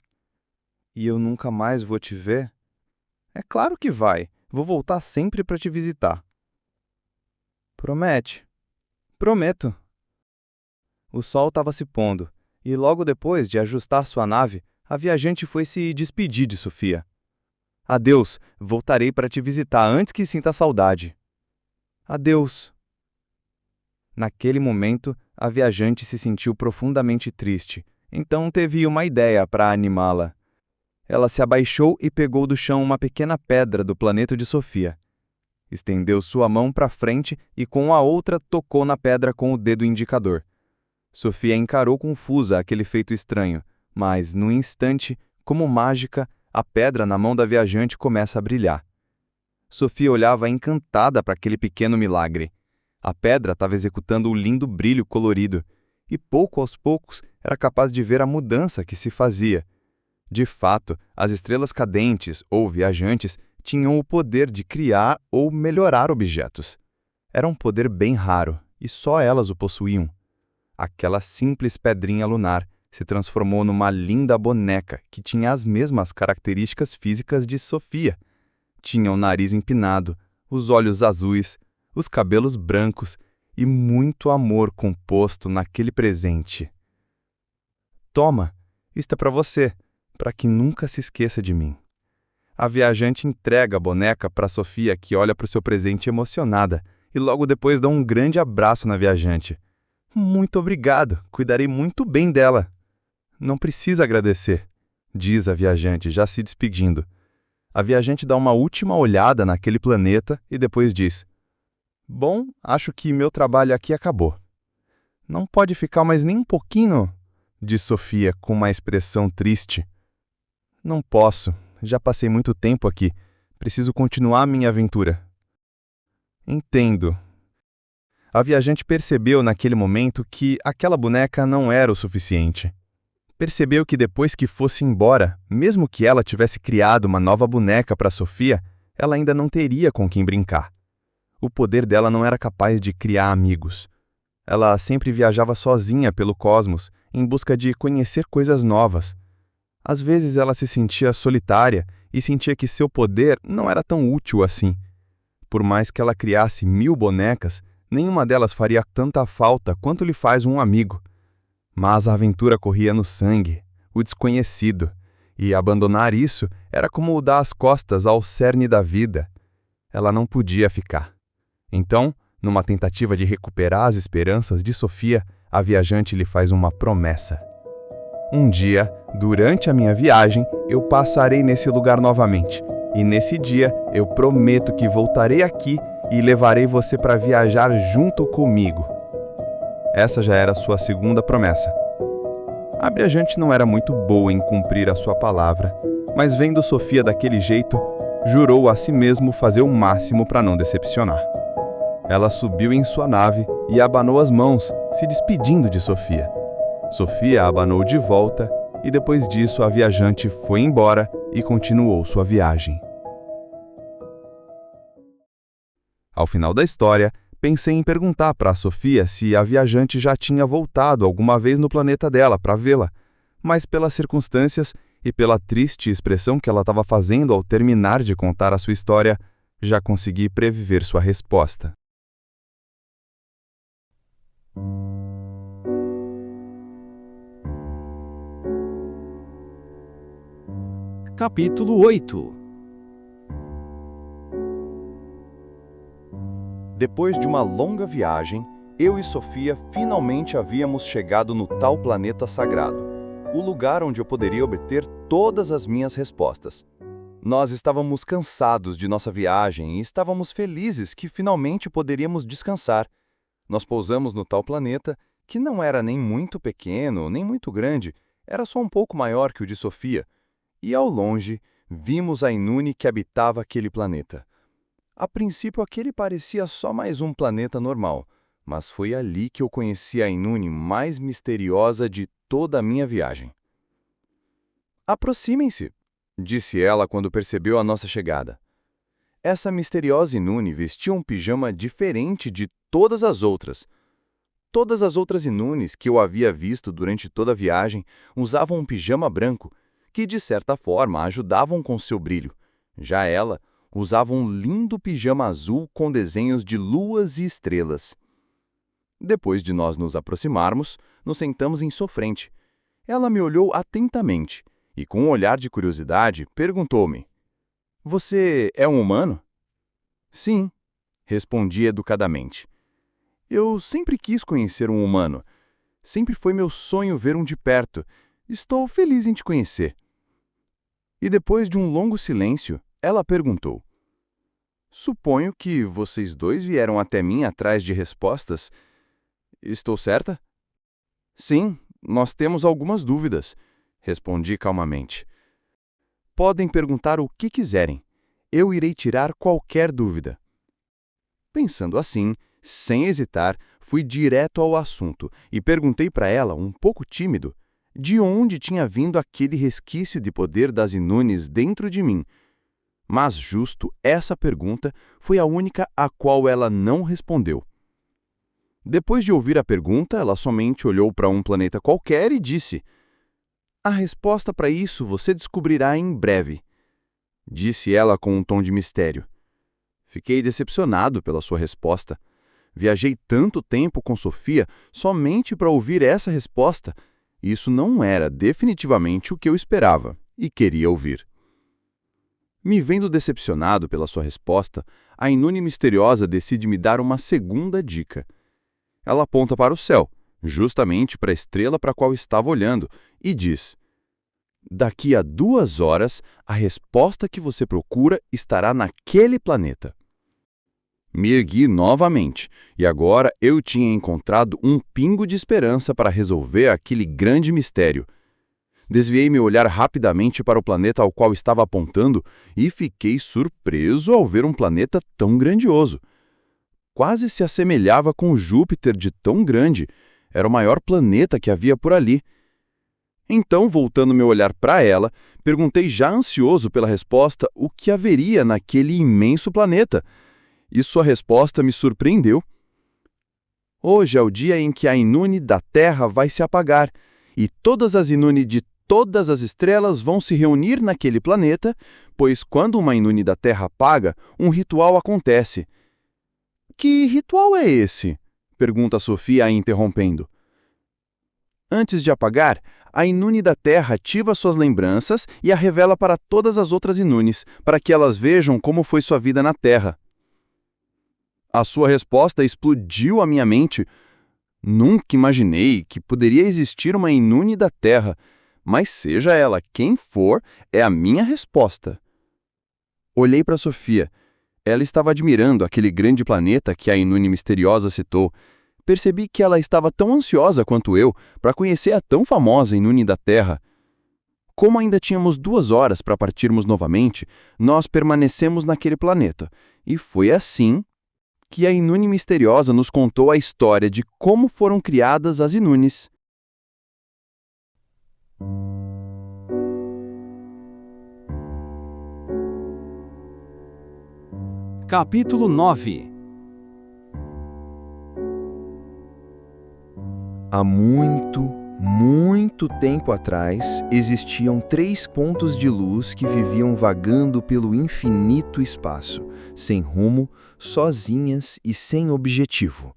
e eu nunca mais vou te ver? É claro que vai. Vou voltar sempre para te visitar. Promete? Prometo. O sol estava se pondo, e logo depois de ajustar sua nave, a viajante foi se despedir de Sofia. Adeus, voltarei para te visitar antes que sinta saudade. Adeus. Naquele momento, a viajante se sentiu profundamente triste, então teve uma ideia para animá-la. Ela se abaixou e pegou do chão uma pequena pedra do planeta de Sofia. Estendeu sua mão para frente e com a outra tocou na pedra com o dedo indicador. Sofia encarou confusa aquele feito estranho, mas, num instante, como mágica, a pedra na mão da viajante começa a brilhar. Sofia olhava encantada para aquele pequeno milagre. A pedra estava executando um lindo brilho colorido, e pouco aos poucos era capaz de ver a mudança que se fazia. De fato, as estrelas cadentes, ou viajantes, tinham o poder de criar ou melhorar objetos. Era um poder bem raro, e só elas o possuíam. Aquela simples pedrinha lunar se transformou numa linda boneca que tinha as mesmas características físicas de Sofia. Tinha o nariz empinado, os olhos azuis, os cabelos brancos e muito amor composto naquele presente. Toma, isto é para você, para que nunca se esqueça de mim. A viajante entrega a boneca para Sofia, que olha para o seu presente emocionada, e logo depois dá um grande abraço na viajante. Muito obrigado, cuidarei muito bem dela. Não precisa agradecer, diz a viajante, já se despedindo. A viajante dá uma última olhada naquele planeta e depois diz: Bom, acho que meu trabalho aqui acabou. Não pode ficar mais nem um pouquinho? Diz Sofia com uma expressão triste. Não posso, já passei muito tempo aqui. Preciso continuar minha aventura. Entendo. A viajante percebeu naquele momento que aquela boneca não era o suficiente. Percebeu que depois que fosse embora, mesmo que ela tivesse criado uma nova boneca para Sofia, ela ainda não teria com quem brincar. O poder dela não era capaz de criar amigos. Ela sempre viajava sozinha pelo cosmos, em busca de conhecer coisas novas. Às vezes ela se sentia solitária e sentia que seu poder não era tão útil assim. Por mais que ela criasse 1000 bonecas, nenhuma delas faria tanta falta quanto lhe faz um amigo. Mas a aventura corria no sangue, o desconhecido, e abandonar isso era como dar as costas ao cerne da vida. Ela não podia ficar. Então, numa tentativa de recuperar as esperanças de Sofia, a viajante lhe faz uma promessa. Um dia, durante a minha viagem, eu passarei nesse lugar novamente, e nesse dia eu prometo que voltarei aqui e levarei você para viajar junto comigo. Essa já era sua segunda promessa. A viajante não era muito boa em cumprir a sua palavra, mas vendo Sofia daquele jeito, jurou a si mesmo fazer o máximo para não decepcionar. Ela subiu em sua nave e abanou as mãos, se despedindo de Sofia. Sofia abanou de volta e depois disso a viajante foi embora e continuou sua viagem. Ao final da história, pensei em perguntar para a Sofia se a viajante já tinha voltado alguma vez no planeta dela para vê-la, mas pelas circunstâncias e pela triste expressão que ela estava fazendo ao terminar de contar a sua história, já consegui prever sua resposta. Capítulo 8. Depois de uma longa viagem, eu e Sofia finalmente havíamos chegado no tal planeta sagrado, o lugar onde eu poderia obter todas as minhas respostas. Nós estávamos cansados de nossa viagem e estávamos felizes que finalmente poderíamos descansar. Nós pousamos no tal planeta, que não era nem muito pequeno, nem muito grande, era só um pouco maior que o de Sofia, e ao longe vimos a Inuni que habitava aquele planeta. A princípio aquele parecia só mais um planeta normal, mas foi ali que eu conheci a Inuni mais misteriosa de toda a minha viagem. Aproximem-se, disse ela quando percebeu a nossa chegada. Essa misteriosa Inuni vestia um pijama diferente de todas as outras. Todas as outras Inunis que eu havia visto durante toda a viagem usavam um pijama branco, que de certa forma ajudavam com seu brilho. Já ela usava um lindo pijama azul com desenhos de luas e estrelas. Depois de nós nos aproximarmos, nos sentamos em sua frente. Ela me olhou atentamente e, com um olhar de curiosidade, perguntou-me: "Você é um humano?" "Sim", respondi educadamente. "Eu sempre quis conhecer um humano. Sempre foi meu sonho ver um de perto. Estou feliz em te conhecer." E depois de um longo silêncio, ela perguntou: "Suponho que vocês dois vieram até mim atrás de respostas. Estou certa?" "Sim, nós temos algumas dúvidas", respondi calmamente. "Podem perguntar o que quiserem. Eu irei tirar qualquer dúvida." Pensando assim, sem hesitar, fui direto ao assunto e perguntei para ela, um pouco tímido, de onde tinha vindo aquele resquício de poder das Inunis dentro de mim. Mas justo essa pergunta foi a única a qual ela não respondeu. Depois de ouvir a pergunta, ela somente olhou para um planeta qualquer e disse: "A resposta para isso você descobrirá em breve", disse ela com um tom de mistério. Fiquei decepcionado pela sua resposta. Viajei tanto tempo com Sofia somente para ouvir essa resposta. Isso não era definitivamente o que eu esperava e queria ouvir. Me vendo decepcionado pela sua resposta, a Inuni misteriosa decide me dar uma segunda dica. Ela aponta para o céu, justamente para a estrela para a qual estava olhando, e diz: "Daqui a 2 horas, a resposta que você procura estará naquele planeta." Me ergui novamente, e agora eu tinha encontrado um pingo de esperança para resolver aquele grande mistério. Desviei meu olhar rapidamente para o planeta ao qual estava apontando e fiquei surpreso ao ver um planeta tão grandioso. Quase se assemelhava com Júpiter de tão grande. Era o maior planeta que havia por ali. Então, voltando meu olhar para ela, perguntei já ansioso pela resposta o que haveria naquele imenso planeta. E sua resposta me surpreendeu. "Hoje é o dia em que a Inuni da Terra vai se apagar, e todas as Inuni de todas as estrelas vão se reunir naquele planeta, pois quando uma Inuni da Terra apaga, um ritual acontece." "Que ritual é esse?" pergunta Sofia, a interrompendo. "Antes de apagar, a Inuni da Terra ativa suas lembranças e a revela para todas as outras Inunis, para que elas vejam como foi sua vida na Terra." A sua resposta explodiu a minha mente. Nunca imaginei que poderia existir uma Inuni da Terra, mas seja ela quem for, é a minha resposta. Olhei para Sofia. Ela estava admirando aquele grande planeta que a Inuni misteriosa citou. Percebi que ela estava tão ansiosa quanto eu para conhecer a tão famosa Inuni da Terra. Como ainda tínhamos 2 horas para partirmos novamente, nós permanecemos naquele planeta, e foi assim que a Inuni misteriosa nos contou a história de como foram criadas as Inunis. Capítulo 9. Há muito tempo atrás, existiam 3 pontos de luz que viviam vagando pelo infinito espaço, sem rumo, sozinhas e sem objetivo.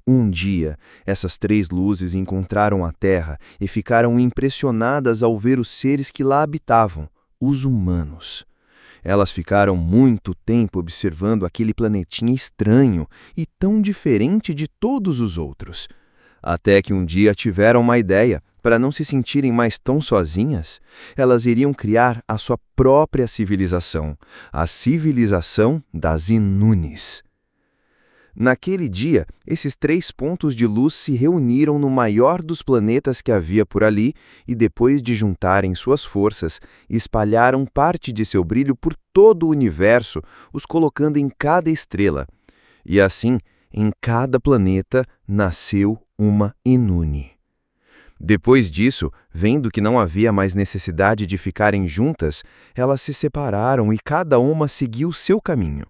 Um dia, essas 3 luzes encontraram a Terra e ficaram impressionadas ao ver os seres que lá habitavam, os humanos. Elas ficaram muito tempo observando aquele planetinha estranho e tão diferente de todos os outros. Até que um dia tiveram uma ideia, Para não se sentirem mais tão sozinhas, elas iriam criar a sua própria civilização, a civilização das Inunes. Naquele dia, esses 3 pontos de luz se reuniram no maior dos planetas que havia por ali e, depois de juntarem suas forças, espalharam parte de seu brilho por todo o universo, os colocando em cada estrela. E assim, em cada planeta, nasceu uma Inune. Depois disso, vendo que não havia mais necessidade de ficarem juntas, elas se separaram e cada uma seguiu seu caminho.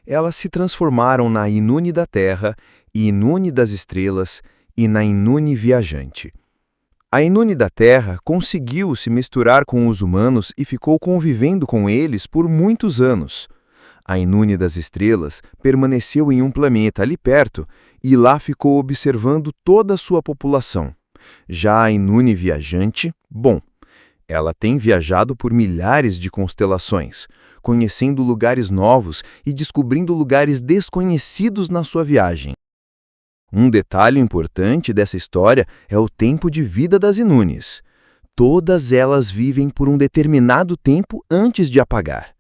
Elas se transformaram na Inune da Terra, Inune das Estrelas e na Inune Viajante. A Inune da Terra conseguiu se misturar com os humanos e ficou convivendo com eles por muitos anos. A Inune das Estrelas permaneceu em um planeta ali perto e lá ficou observando toda a sua população. Já a Inune Viajante, ela tem viajado por milhares de constelações, conhecendo lugares novos e descobrindo lugares desconhecidos na sua viagem. Um detalhe importante dessa história é o tempo de vida das Inunes. Todas elas vivem por um determinado tempo antes de apagar.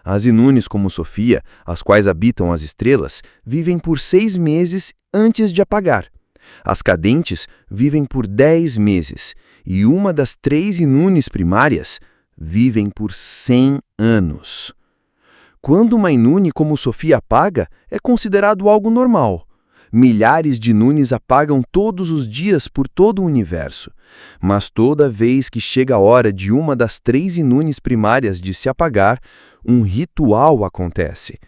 As Inunes como Sofia, as quais habitam as estrelas, vivem por 6 meses antes de apagar. As cadentes vivem por 10 meses e uma das 3 Inunes primárias vivem por 100 anos. Quando uma Inune como Sofia apaga, é considerado algo normal. Milhares de Inunes apagam todos os dias por todo o universo. Mas toda vez que chega a hora de uma das 3 Inunes primárias de se apagar, um ritual acontece.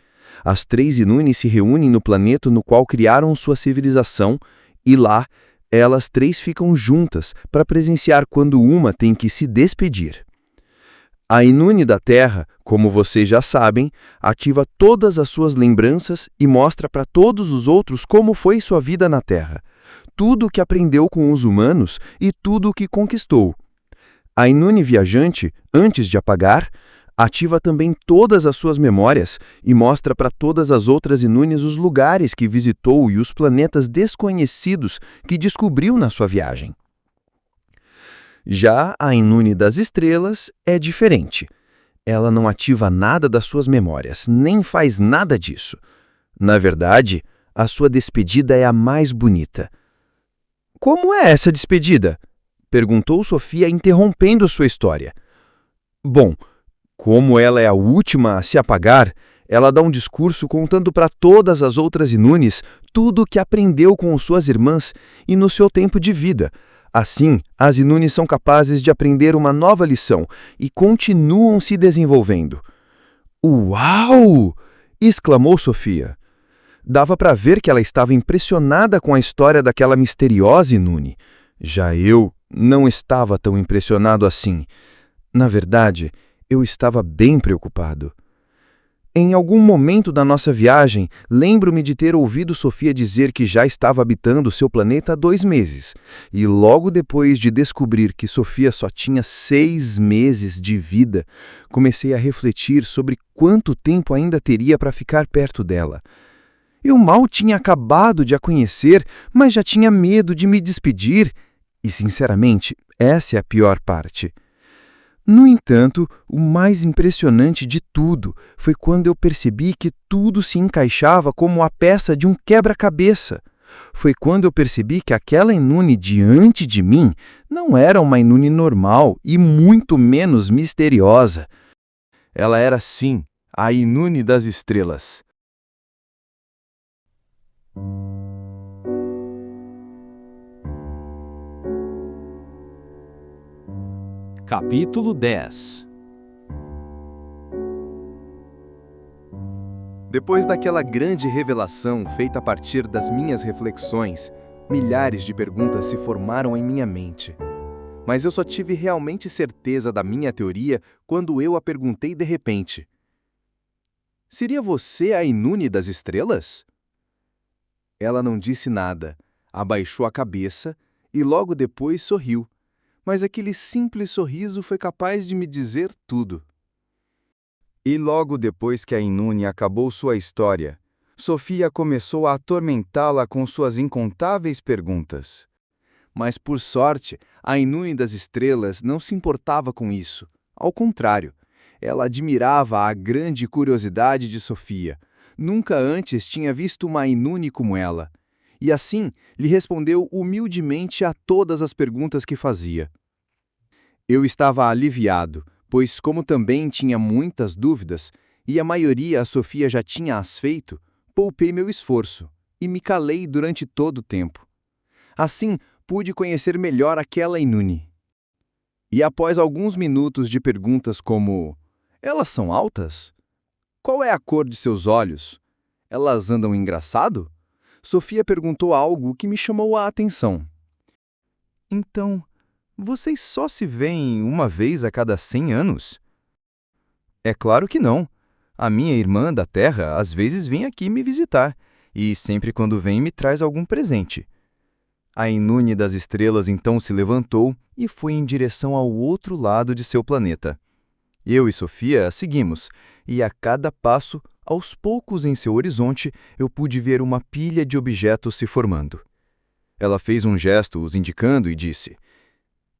As 3 Inunes se reúnem no planeta no qual criaram sua civilização e lá, elas 3 ficam juntas para presenciar quando uma tem que se despedir. A Inune da Terra, como vocês já sabem, ativa todas as suas lembranças e mostra para todos os outros como foi sua vida na Terra, tudo o que aprendeu com os humanos e tudo o que conquistou. A Inune Viajante, antes de apagar, ativa também todas as suas memórias e mostra para todas as outras Inunes os lugares que visitou e os planetas desconhecidos que descobriu na sua viagem. Já a Inune das Estrelas é diferente. Ela não ativa nada das suas memórias, nem faz nada disso. Na verdade, a sua despedida é a mais bonita. Como é essa despedida? Perguntou Sofia, interrompendo sua história. Como ela é a última a se apagar, ela dá um discurso contando para todas as outras Inunes tudo o que aprendeu com suas irmãs e no seu tempo de vida. Assim, as Inunes são capazes de aprender uma nova lição e continuam se desenvolvendo. Uau! Exclamou Sofia. Dava para ver que ela estava impressionada com a história daquela misteriosa Inune. Já eu não estava tão impressionado assim. Na verdade, eu estava bem preocupado. Em algum momento da nossa viagem, lembro-me de ter ouvido Sofia dizer que já estava habitando seu planeta há 2 meses. E logo depois de descobrir que Sofia só tinha 6 meses de vida, comecei a refletir sobre quanto tempo ainda teria para ficar perto dela. Eu mal tinha acabado de a conhecer, mas já tinha medo de me despedir. E, sinceramente, essa é a pior parte. No entanto, o mais impressionante de tudo foi quando eu percebi que tudo se encaixava como a peça de um quebra-cabeça. Foi quando eu percebi que aquela Inune diante de mim não era uma Inune normal e muito menos misteriosa. Ela era, sim, a Inune das Estrelas. Capítulo 10. Depois daquela grande revelação feita a partir das minhas reflexões, milhares de perguntas se formaram em minha mente. Mas eu só tive realmente certeza da minha teoria quando eu a perguntei de repente. Seria você a Inune das Estrelas? Ela não disse nada, abaixou a cabeça e logo depois sorriu. Mas aquele simples sorriso foi capaz de me dizer tudo. E logo depois que a Inune acabou sua história, Sofia começou a atormentá-la com suas incontáveis perguntas. Mas, por sorte, a Inune das Estrelas não se importava com isso. Ao contrário, ela admirava a grande curiosidade de Sofia. Nunca antes tinha visto uma Inune como ela. E assim, lhe respondeu humildemente a todas as perguntas que fazia. Eu estava aliviado, pois como também tinha muitas dúvidas, e a maioria a Sofia já tinha as feito, poupei meu esforço e me calei durante todo o tempo. Assim, pude conhecer melhor aquela Inune. E após alguns minutos de perguntas como: elas são altas? Qual é a cor de seus olhos? Elas andam engraçado? Sofia perguntou algo que me chamou a atenção. Então, vocês só se veem uma vez a cada 100 anos? É claro que não. A minha irmã da Terra às vezes vem aqui me visitar, e sempre quando vem me traz algum presente. A Inune das Estrelas então se levantou e foi em direção ao outro lado de seu planeta. Eu e Sofia a seguimos, e a cada passo, aos poucos em seu horizonte, eu pude ver uma pilha de objetos se formando. Ela fez um gesto os indicando e disse: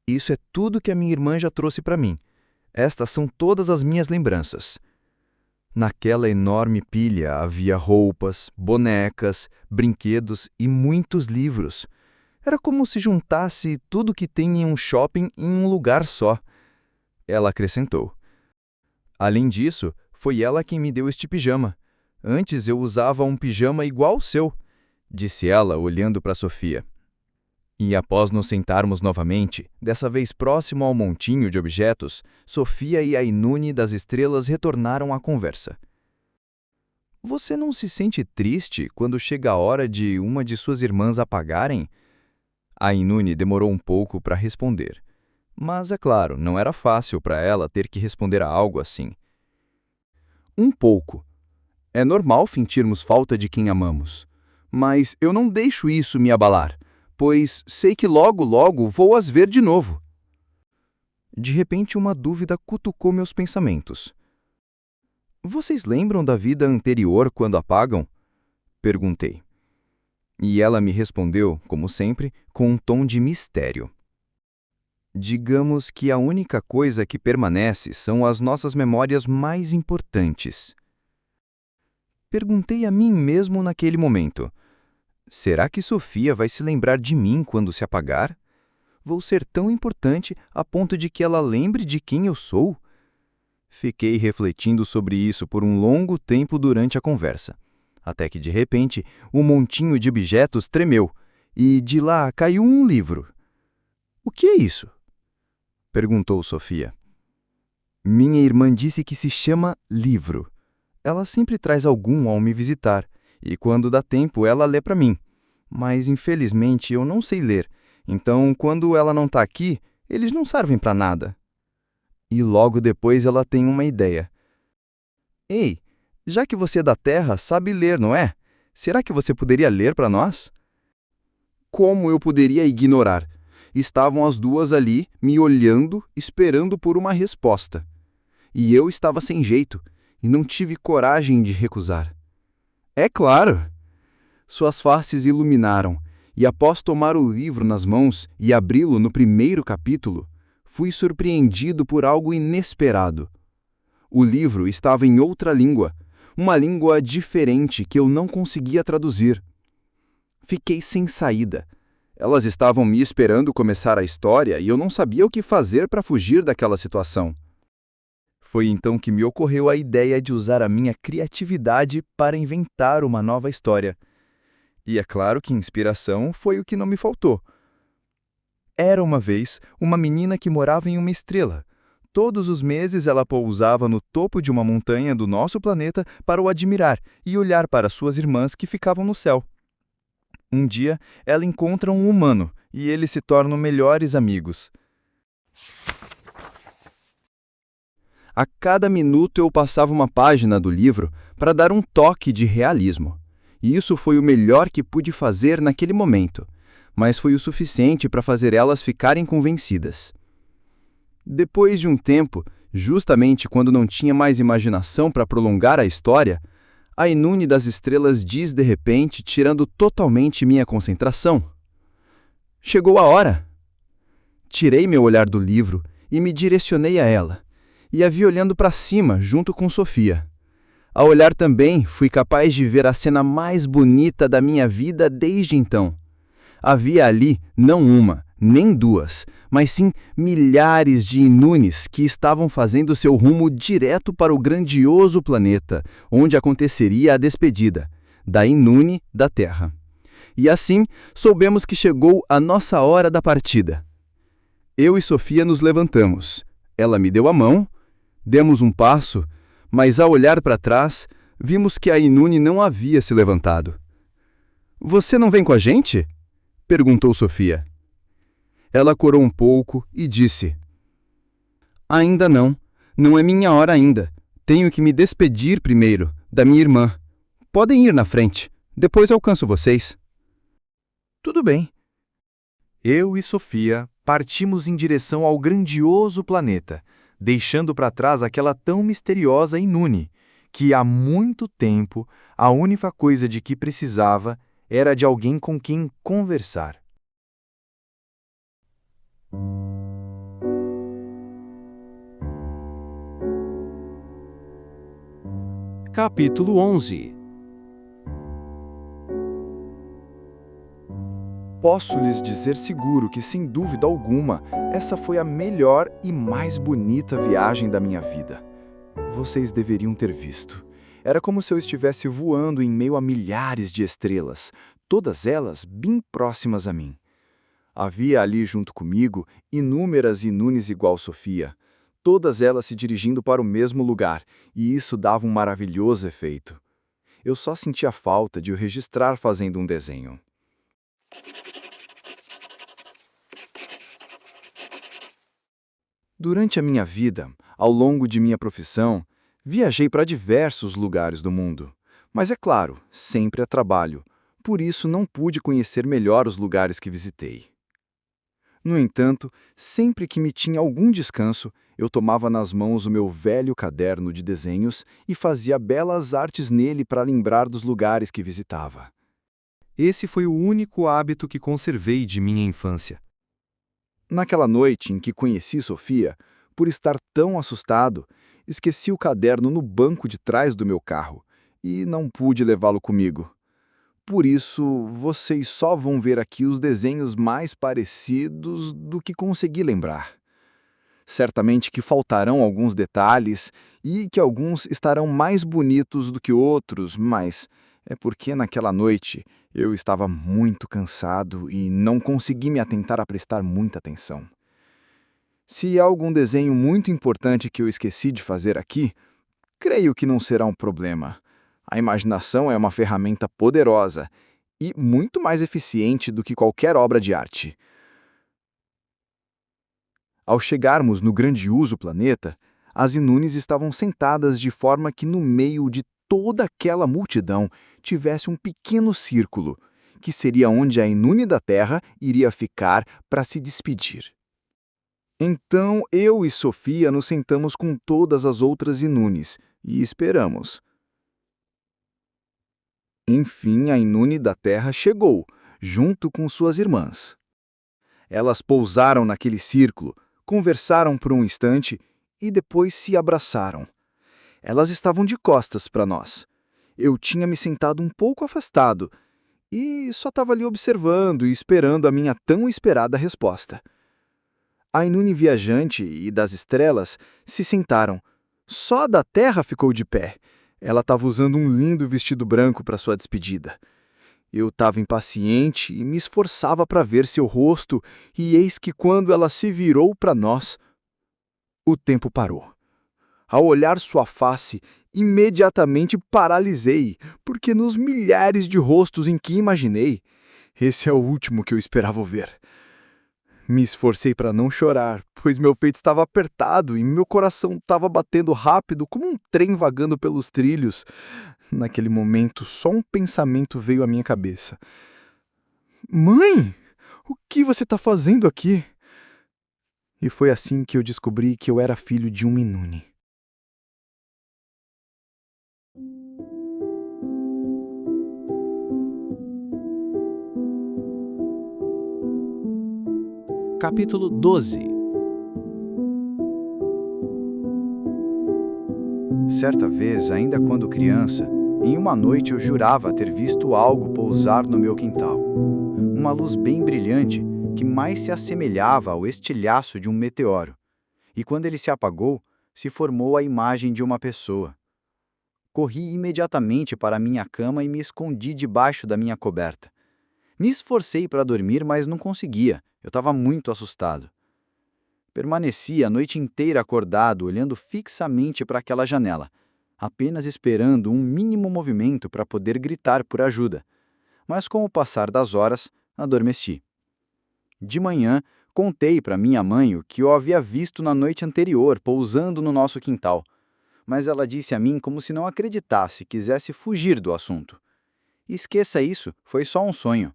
isso é tudo que a minha irmã já trouxe para mim. Estas são todas as minhas lembranças. Naquela enorme pilha havia roupas, bonecas, brinquedos e muitos livros. Era como se juntasse tudo que tem em um shopping em um lugar só. Ela acrescentou: além disso, foi ela quem me deu este pijama. Antes eu usava um pijama igual ao seu, disse ela, olhando para Sofia. E após nos sentarmos novamente, dessa vez próximo ao montinho de objetos, Sofia e a Inune das Estrelas retornaram à conversa. Você não se sente triste quando chega a hora de uma de suas irmãs apagarem? A Inune demorou um pouco para responder. Mas, é claro, não era fácil para ela ter que responder a algo assim. Um pouco. É normal sentirmos falta de quem amamos. Mas eu não deixo isso me abalar, pois sei que logo, logo vou as ver de novo. De repente, uma dúvida cutucou meus pensamentos. Vocês lembram da vida anterior quando apagam? Perguntei. E ela me respondeu, como sempre, com um tom de mistério. Digamos que a única coisa que permanece são as nossas memórias mais importantes. Perguntei a mim mesmo naquele momento. Será que Sofia vai se lembrar de mim quando se apagar? Vou ser tão importante a ponto de que ela lembre de quem eu sou? Fiquei refletindo sobre isso por um longo tempo durante a conversa, até que, de repente, o montinho de objetos tremeu, e de lá caiu um livro. O que é isso? Perguntou Sofia. Minha irmã disse que se chama livro. Ela sempre traz algum ao me visitar, e quando dá tempo ela lê para mim. Mas, infelizmente, eu não sei ler, então, quando ela não está aqui, eles não servem para nada. E logo depois ela tem uma ideia. Ei, já que você é da Terra, sabe ler, não é? Será que você poderia ler para nós? Como eu poderia ignorar? Estavam as duas ali, me olhando, esperando por uma resposta. E eu estava sem jeito, e não tive coragem de recusar. É claro! Suas faces iluminaram, e após tomar o livro nas mãos e abri-lo no primeiro capítulo, fui surpreendido por algo inesperado. O livro estava em outra língua, uma língua diferente que eu não conseguia traduzir. Fiquei sem saída. Elas estavam me esperando começar a história e eu não sabia o que fazer para fugir daquela situação. Foi então que me ocorreu a ideia de usar a minha criatividade para inventar uma nova história. E é claro que inspiração foi o que não me faltou. Era uma vez uma menina que morava em uma estrela. Todos os meses ela pousava no topo de uma montanha do nosso planeta para o admirar e olhar para suas irmãs que ficavam no céu. Um dia, ela encontra um humano e eles se tornam melhores amigos. A cada minuto eu passava uma página do livro para dar um toque de realismo. E isso foi o melhor que pude fazer naquele momento, mas foi o suficiente para fazer elas ficarem convencidas. Depois de um tempo, justamente quando não tinha mais imaginação para prolongar a história, a Inune das Estrelas diz de repente, tirando totalmente minha concentração: Chegou a hora! Tirei meu olhar do livro e me direcionei a ela, e a vi olhando para cima junto com Sofia. Ao olhar também, fui capaz de ver a cena mais bonita da minha vida desde então. Havia ali não uma, nem duas, mas sim milhares de Inunes que estavam fazendo seu rumo direto para o grandioso planeta, onde aconteceria a despedida da Inune da Terra. E assim, soubemos que chegou a nossa hora da partida. Eu e Sofia nos levantamos. Ela me deu a mão, demos um passo, mas ao olhar para trás, vimos que a Inune não havia se levantado. "Você não vem com a gente?" perguntou Sofia. Ela corou um pouco e disse: "Ainda não. Não é minha hora ainda. Tenho que me despedir primeiro da minha irmã. Podem ir na frente. Depois alcanço vocês." Tudo bem. Eu e Sofia partimos em direção ao grandioso planeta, deixando para trás aquela tão misteriosa Inune, que há muito tempo a única coisa de que precisava era de alguém com quem conversar. Capítulo 11. Posso lhes dizer seguro que, sem dúvida alguma, essa foi a melhor e mais bonita viagem da minha vida. Vocês deveriam ter visto. Era como se eu estivesse voando em meio a milhares de estrelas, todas elas bem próximas a mim. Havia ali junto comigo inúmeras Inunes igual Sofia, todas elas se dirigindo para o mesmo lugar, e isso dava um maravilhoso efeito. Eu só sentia falta de o registrar fazendo um desenho. Durante a minha vida, ao longo de minha profissão, viajei para diversos lugares do mundo. Mas é claro, sempre a trabalho. Por isso não pude conhecer melhor os lugares que visitei. No entanto, sempre que me tinha algum descanso, eu tomava nas mãos o meu velho caderno de desenhos e fazia belas artes nele para lembrar dos lugares que visitava. Esse foi o único hábito que conservei de minha infância. Naquela noite em que conheci Sofia, por estar tão assustado, esqueci o caderno no banco de trás do meu carro e não pude levá-lo comigo. Por isso, vocês só vão ver aqui os desenhos mais parecidos do que consegui lembrar. Certamente que faltarão alguns detalhes e que alguns estarão mais bonitos do que outros, mas é porque naquela noite eu estava muito cansado e não consegui me atentar a prestar muita atenção. Se há algum desenho muito importante que eu esqueci de fazer aqui, creio que não será um problema. A imaginação é uma ferramenta poderosa e muito mais eficiente do que qualquer obra de arte. Ao chegarmos no grandioso planeta, as Inunes estavam sentadas de forma que no meio de toda aquela multidão tivesse um pequeno círculo, que seria onde a Inune da Terra iria ficar para se despedir. Então eu e Sofia nos sentamos com todas as outras Inunes e esperamos. Enfim, a Inune da Terra chegou, junto com suas irmãs. Elas pousaram naquele círculo, conversaram por um instante e depois se abraçaram. Elas estavam de costas para nós. Eu tinha me sentado um pouco afastado e só estava ali observando e esperando a minha tão esperada resposta. A Inune viajante e das estrelas se sentaram. Só a da Terra ficou de pé. Ela estava usando um lindo vestido branco para sua despedida. Eu estava impaciente e me esforçava para ver seu rosto, e eis que quando ela se virou para nós, o tempo parou. Ao olhar sua face, imediatamente paralisei, porque nos milhares de rostos em que imaginei, esse é o último que eu esperava ver. Me esforcei para não chorar, pois meu peito estava apertado e meu coração estava batendo rápido como um trem vagando pelos trilhos. Naquele momento, só um pensamento veio à minha cabeça. "Mãe, o que você está fazendo aqui?" E foi assim que eu descobri que eu era filho de um Inune. Capítulo 12. Certa vez, ainda quando criança, em uma noite eu jurava ter visto algo pousar no meu quintal. Uma luz bem brilhante que mais se assemelhava ao estilhaço de um meteoro. E quando ele se apagou, se formou a imagem de uma pessoa. Corri imediatamente para a minha cama e me escondi debaixo da minha coberta. Me esforcei para dormir, mas não conseguia. Eu estava muito assustado. Permaneci a noite inteira acordado, olhando fixamente para aquela janela, apenas esperando um mínimo movimento para poder gritar por ajuda. Mas com o passar das horas, adormeci. De manhã, contei para minha mãe o que eu havia visto na noite anterior, pousando no nosso quintal. Mas ela disse a mim como se não acreditasse e quisesse fugir do assunto. Esqueça isso, foi só um sonho.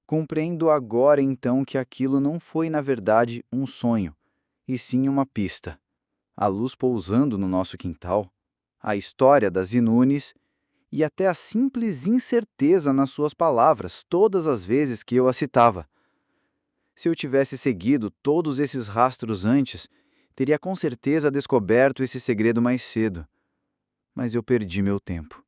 Compreendo agora então que aquilo não foi na verdade um sonho, e sim uma pista. A luz pousando no nosso quintal, a história das Inunes e até a simples incerteza nas suas palavras todas as vezes que eu a citava. Se eu tivesse seguido todos esses rastros antes, teria com certeza descoberto esse segredo mais cedo. Mas eu perdi meu tempo.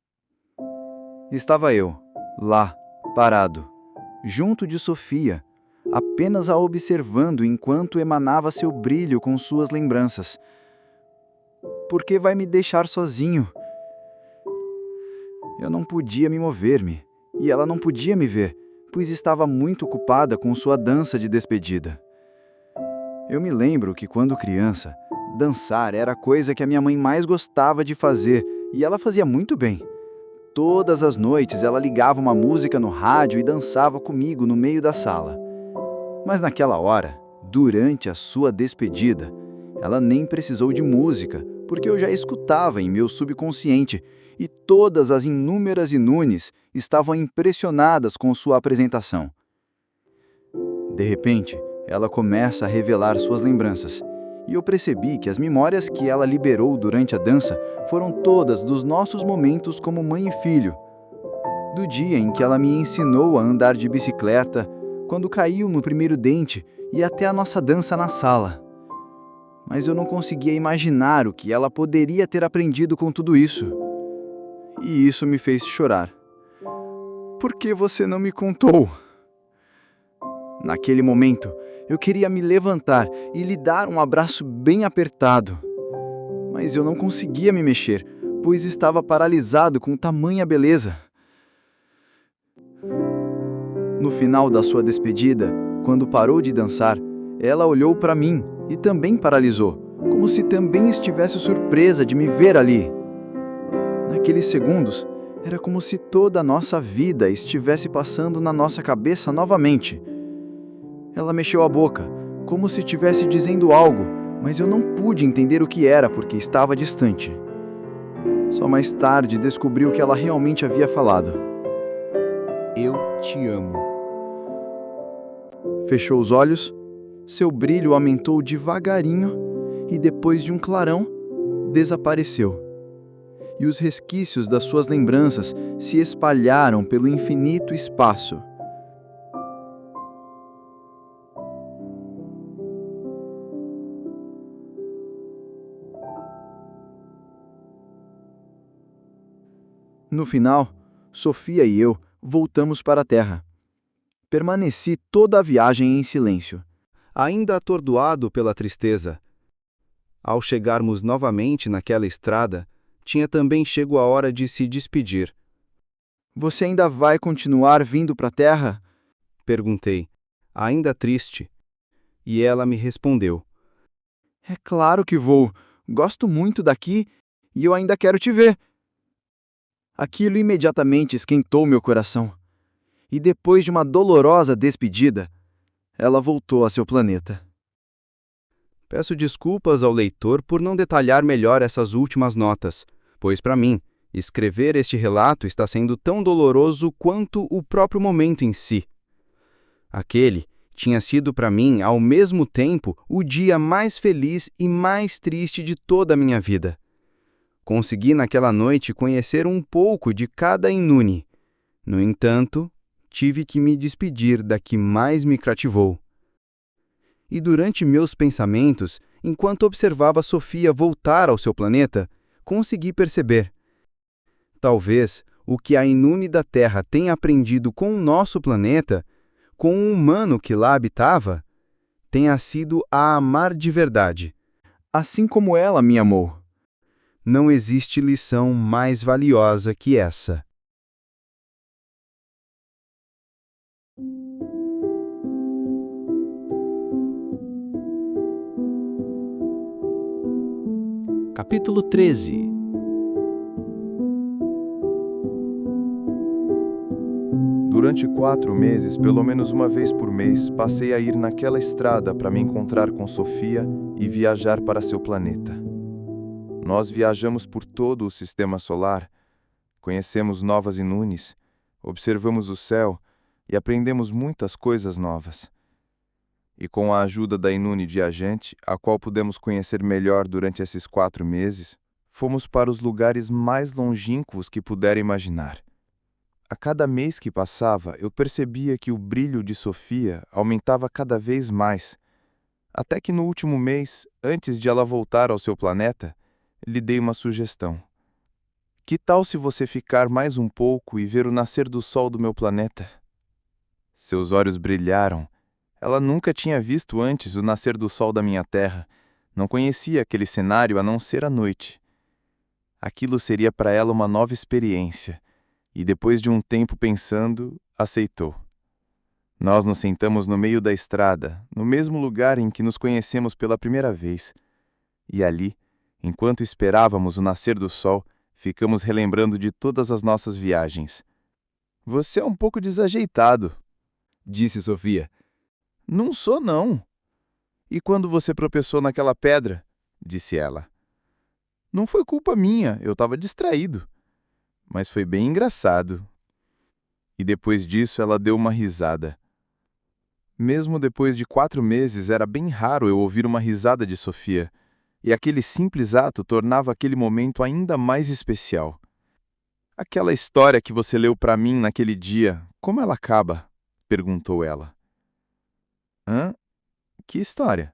Estava eu, lá, parado, junto de Sofia, apenas a observando enquanto emanava seu brilho com suas lembranças. Por que vai me deixar sozinho? Eu não podia me mover-me, e ela não podia me ver, pois estava muito ocupada com sua dança de despedida. Eu me lembro que, quando criança, dançar era a coisa que a minha mãe mais gostava de fazer, e ela fazia muito bem. Todas as noites ela ligava uma música no rádio e dançava comigo no meio da sala. Mas naquela hora, durante a sua despedida, ela nem precisou de música, porque eu já escutava em meu subconsciente, e todas as inúmeras Inunes estavam impressionadas com sua apresentação. De repente, ela começa a revelar suas lembranças, e eu percebi que as memórias que ela liberou durante a dança foram todas dos nossos momentos como mãe e filho. Do dia em que ela me ensinou a andar de bicicleta, quando caiu no primeiro dente e até a nossa dança na sala. Mas eu não conseguia imaginar o que ela poderia ter aprendido com tudo isso. E isso me fez chorar. Por que você não me contou? Naquele momento, eu queria me levantar e lhe dar um abraço bem apertado. Mas eu não conseguia me mexer, pois estava paralisado com tamanha beleza. No final da sua despedida, quando parou de dançar, ela olhou para mim e também paralisou, como se também estivesse surpresa de me ver ali. Naqueles segundos, era como se toda a nossa vida estivesse passando na nossa cabeça novamente. Ela mexeu a boca, como se estivesse dizendo algo, mas eu não pude entender o que era porque estava distante. Só mais tarde descobri o que ela realmente havia falado. Eu te amo. Fechou os olhos, seu brilho aumentou devagarinho e depois de um clarão, desapareceu. E os resquícios das suas lembranças se espalharam pelo infinito espaço. No final, Sofia e eu voltamos para a terra. Permaneci toda a viagem em silêncio, Ainda atordoado pela tristeza. Ao chegarmos novamente naquela estrada, tinha também chego a hora de se despedir. Você ainda vai continuar vindo para a terra? Perguntei, ainda triste. E ela me respondeu. É claro que vou. Gosto muito daqui e eu ainda quero te ver. Aquilo imediatamente esquentou meu coração. E depois de uma dolorosa despedida, ela voltou a seu planeta. Peço desculpas ao leitor por não detalhar melhor essas últimas notas, pois para mim, escrever este relato está sendo tão doloroso quanto o próprio momento em si. Aquele tinha sido para mim, ao mesmo tempo, o dia mais feliz e mais triste de toda a minha vida. Consegui naquela noite conhecer um pouco de cada Inune. No entanto, tive que me despedir da que mais me cativou. E durante meus pensamentos, enquanto observava Sofia voltar ao seu planeta, consegui perceber. Talvez o que a Inune da Terra tenha aprendido com o nosso planeta, com o humano que lá habitava, tenha sido a amar de verdade, assim como ela me amou. Não existe lição mais valiosa que essa. Capítulo 13. Durante 4 meses, pelo menos uma vez por mês, passei a ir naquela estrada para me encontrar com Sofia e viajar para seu planeta. Nós viajamos por todo o sistema solar, conhecemos novas Inunes, observamos o céu e aprendemos muitas coisas novas. E com a ajuda da Inune viajante, a qual pudemos conhecer melhor durante esses 4 meses, fomos para os lugares mais longínquos que puder imaginar. A cada mês que passava, eu percebia que o brilho de Sofia aumentava cada vez mais, até que no último mês, antes de ela voltar ao seu planeta, lhe dei uma sugestão. Que tal se você ficar mais um pouco e ver o nascer do sol do meu planeta? Seus olhos brilharam. Ela nunca tinha visto antes o nascer do sol da minha terra. Não conhecia aquele cenário a não ser à noite. Aquilo seria para ela uma nova experiência. E depois de um tempo pensando, aceitou. Nós nos sentamos no meio da estrada, no mesmo lugar em que nos conhecemos pela primeira vez. E ali, enquanto esperávamos o nascer do sol, ficamos relembrando de todas as nossas viagens. Você é um pouco desajeitado, Disse Sofia. Não sou, não. E quando você tropeçou naquela pedra? Disse ela. Não foi culpa minha, eu estava distraído. Mas foi bem engraçado. E depois disso ela deu uma risada. Mesmo depois de 4 meses, era bem raro eu ouvir uma risada de Sofia, e aquele simples ato tornava aquele momento ainda mais especial. Aquela história que você leu para mim naquele dia, como ela acaba? Perguntou ela. Hã? Que história?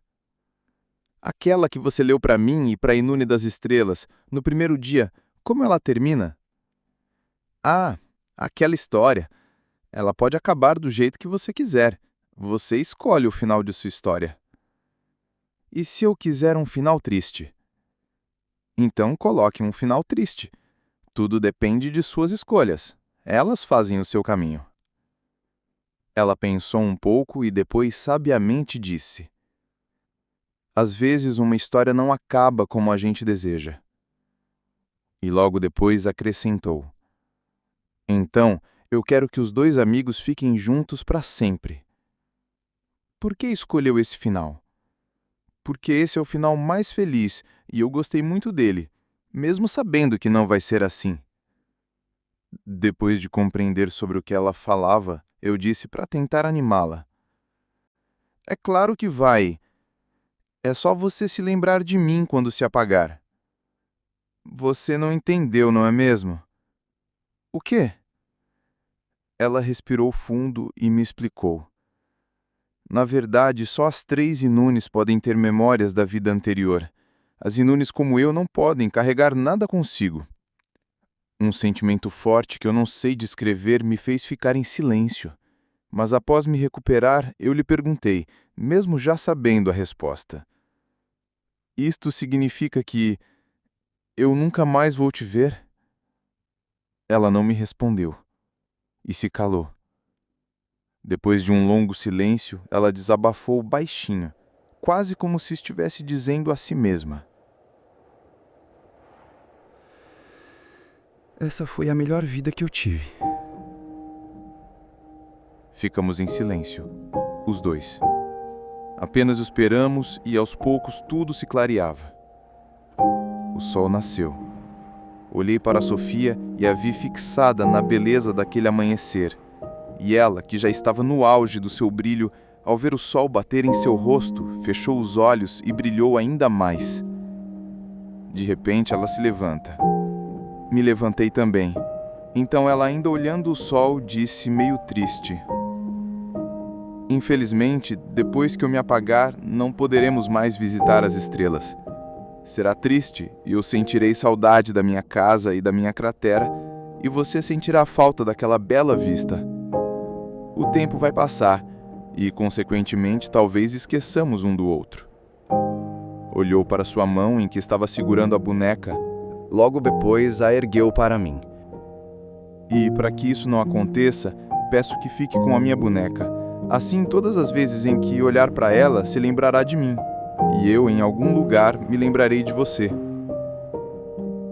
Aquela que você leu para mim e para Inune das Estrelas, no primeiro dia, como ela termina? Ah, aquela história. Ela pode acabar do jeito que você quiser. Você escolhe o final de sua história. E se eu quiser um final triste? Então coloque um final triste. Tudo depende de suas escolhas. Elas fazem o seu caminho. Ela pensou um pouco e depois sabiamente disse: Às vezes uma história não acaba como a gente deseja. E logo depois acrescentou: Então, eu quero que os 2 amigos fiquem juntos para sempre. Por que escolheu esse final? Porque esse é o final mais feliz e eu gostei muito dele, mesmo sabendo que não vai ser assim. Depois de compreender sobre o que ela falava, eu disse para tentar animá-la. É claro que vai. É só você se lembrar de mim quando se apagar. Você não entendeu, não é mesmo? O quê? Ela respirou fundo e me explicou. Na verdade, só as 3 Inunes podem ter memórias da vida anterior. As Inunes como eu não podem carregar nada consigo. Um sentimento forte que eu não sei descrever me fez ficar em silêncio. Mas após me recuperar, eu lhe perguntei, mesmo já sabendo a resposta. Isto significa que eu nunca mais vou te ver? Ela não me respondeu e se calou. Depois de um longo silêncio, ela desabafou baixinho, quase como se estivesse dizendo a si mesma. Essa foi a melhor vida que eu tive. Ficamos em silêncio, os 2. Apenas esperamos e aos poucos tudo se clareava. O sol nasceu. Olhei para Sofia e a vi fixada na beleza daquele amanhecer. E ela, que já estava no auge do seu brilho, ao ver o sol bater em seu rosto, fechou os olhos e brilhou ainda mais. De repente ela se levanta. Me levantei também. Então ela, ainda olhando o sol, disse meio triste: Infelizmente, depois que eu me apagar, não poderemos mais visitar as estrelas. Será triste e eu sentirei saudade da minha casa e da minha cratera, e você sentirá falta daquela bela vista. O tempo vai passar e, consequentemente, talvez esqueçamos um do outro. Olhou para sua mão em que estava segurando a boneca. Logo depois a ergueu para mim. E, para que isso não aconteça, peço que fique com a minha boneca. Assim, todas as vezes em que olhar para ela, se lembrará de mim. E eu, em algum lugar, me lembrarei de você.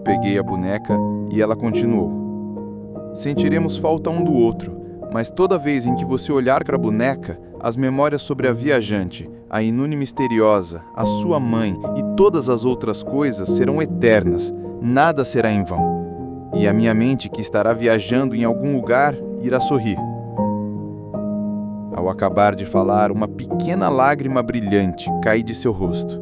Peguei a boneca e ela continuou. Sentiremos falta um do outro, mas toda vez em que você olhar para a boneca, as memórias sobre a viajante, a Inune misteriosa, a sua mãe e todas as outras coisas serão eternas. Nada será em vão. E a minha mente, que estará viajando em algum lugar, irá sorrir. Ao acabar de falar, uma pequena lágrima brilhante cai de seu rosto.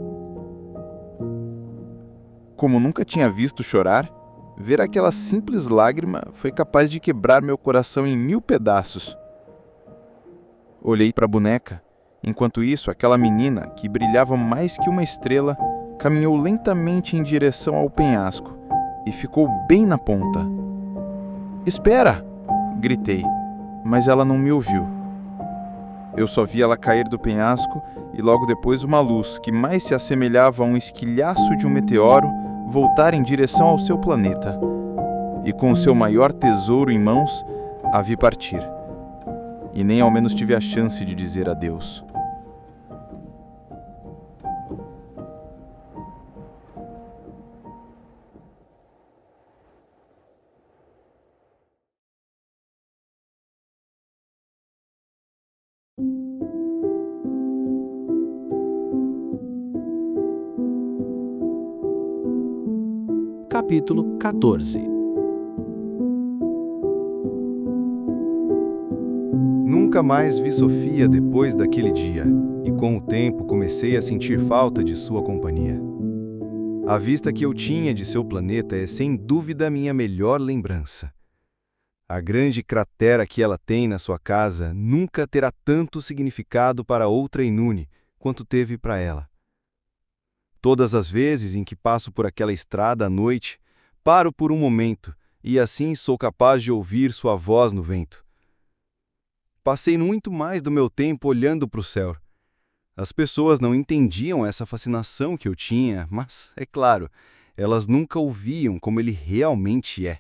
Como nunca tinha visto chorar, ver aquela simples lágrima foi capaz de quebrar meu coração em 1000 pedaços. Olhei para a boneca. Enquanto isso, aquela menina, que brilhava mais que uma estrela, caminhou lentamente em direção ao penhasco e ficou bem na ponta. "Espera!" gritei, mas ela não me ouviu. Eu só vi ela cair do penhasco e logo depois uma luz, que mais se assemelhava a um esquilhaço de um meteoro, voltar em direção ao seu planeta. E com o seu maior tesouro em mãos, a vi partir. E nem ao menos tive a chance de dizer adeus. Capítulo 14. Nunca mais vi Sofia depois daquele dia, e com o tempo comecei a sentir falta de sua companhia. A vista que eu tinha de seu planeta é sem dúvida a minha melhor lembrança. A grande cratera que ela tem na sua casa nunca terá tanto significado para outra Inune quanto teve para ela. Todas as vezes em que passo por aquela estrada à noite, paro por um momento e assim sou capaz de ouvir sua voz no vento. Passei muito mais do meu tempo olhando para o céu. As pessoas não entendiam essa fascinação que eu tinha, mas, é claro, elas nunca o viam como ele realmente é.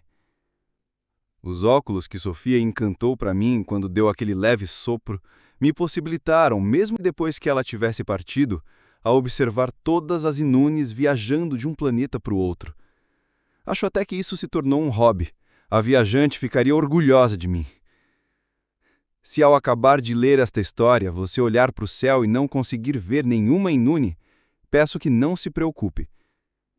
Os óculos que Sofia encantou para mim quando deu aquele leve sopro me possibilitaram, mesmo depois que ela tivesse partido, a observar todas as Inunes viajando de um planeta para o outro. Acho até que isso se tornou um hobby. A viajante ficaria orgulhosa de mim. Se ao acabar de ler esta história você olhar para o céu e não conseguir ver nenhuma Inune, peço que não se preocupe.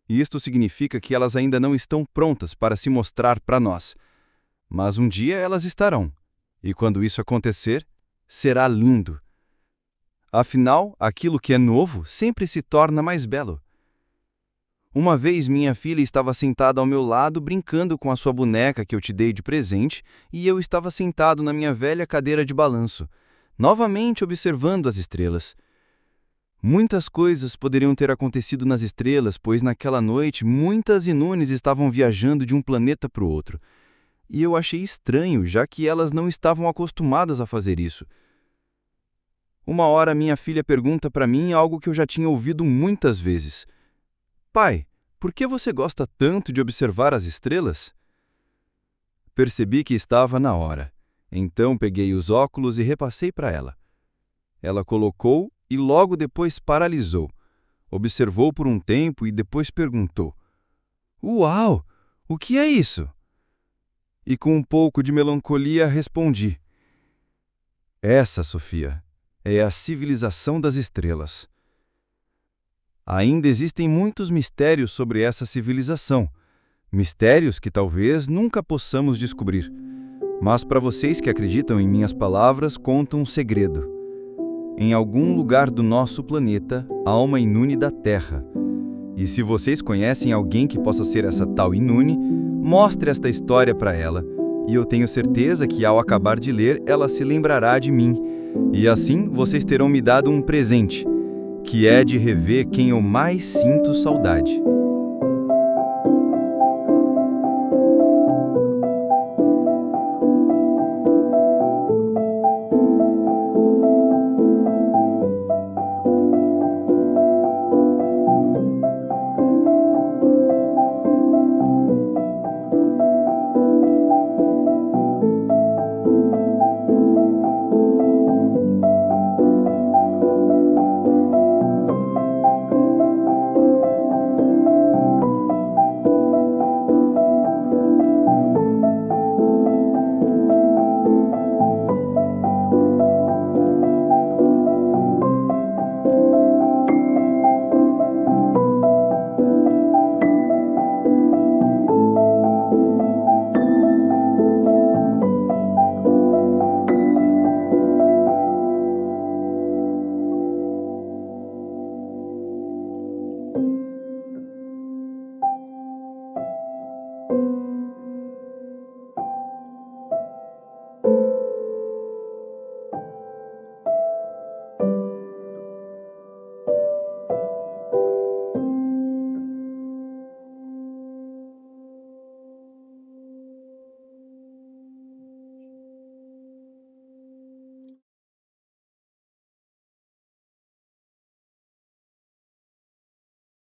Isto significa que elas ainda não estão prontas para se mostrar para nós. Mas um dia elas estarão. E quando isso acontecer, será lindo. Afinal, aquilo que é novo sempre se torna mais belo. Uma vez minha filha estava sentada ao meu lado brincando com a sua boneca que eu te dei de presente e eu estava sentado na minha velha cadeira de balanço, novamente observando as estrelas. Muitas coisas poderiam ter acontecido nas estrelas, pois naquela noite muitas Inunes estavam viajando de um planeta para o outro. E eu achei estranho, já que elas não estavam acostumadas a fazer isso. Uma hora minha filha pergunta para mim algo que eu já tinha ouvido muitas vezes. Pai, por que você gosta tanto de observar as estrelas? Percebi que estava na hora. Então peguei os óculos e repassei para ela. Ela colocou e logo depois paralisou. Observou por um tempo e depois perguntou. Uau! O que é isso? E com um pouco de melancolia respondi. Essa, Sofia, é a civilização das estrelas. Ainda existem muitos mistérios sobre essa civilização, mistérios que talvez nunca possamos descobrir. Mas para vocês que acreditam em minhas palavras, conto um segredo. Em algum lugar do nosso planeta há uma Inune da Terra. E se vocês conhecem alguém que possa ser essa tal Inune, mostre esta história para ela, e eu tenho certeza que ao acabar de ler, ela se lembrará de mim, E assim vocês terão me dado um presente, que é de rever quem eu mais sinto saudade.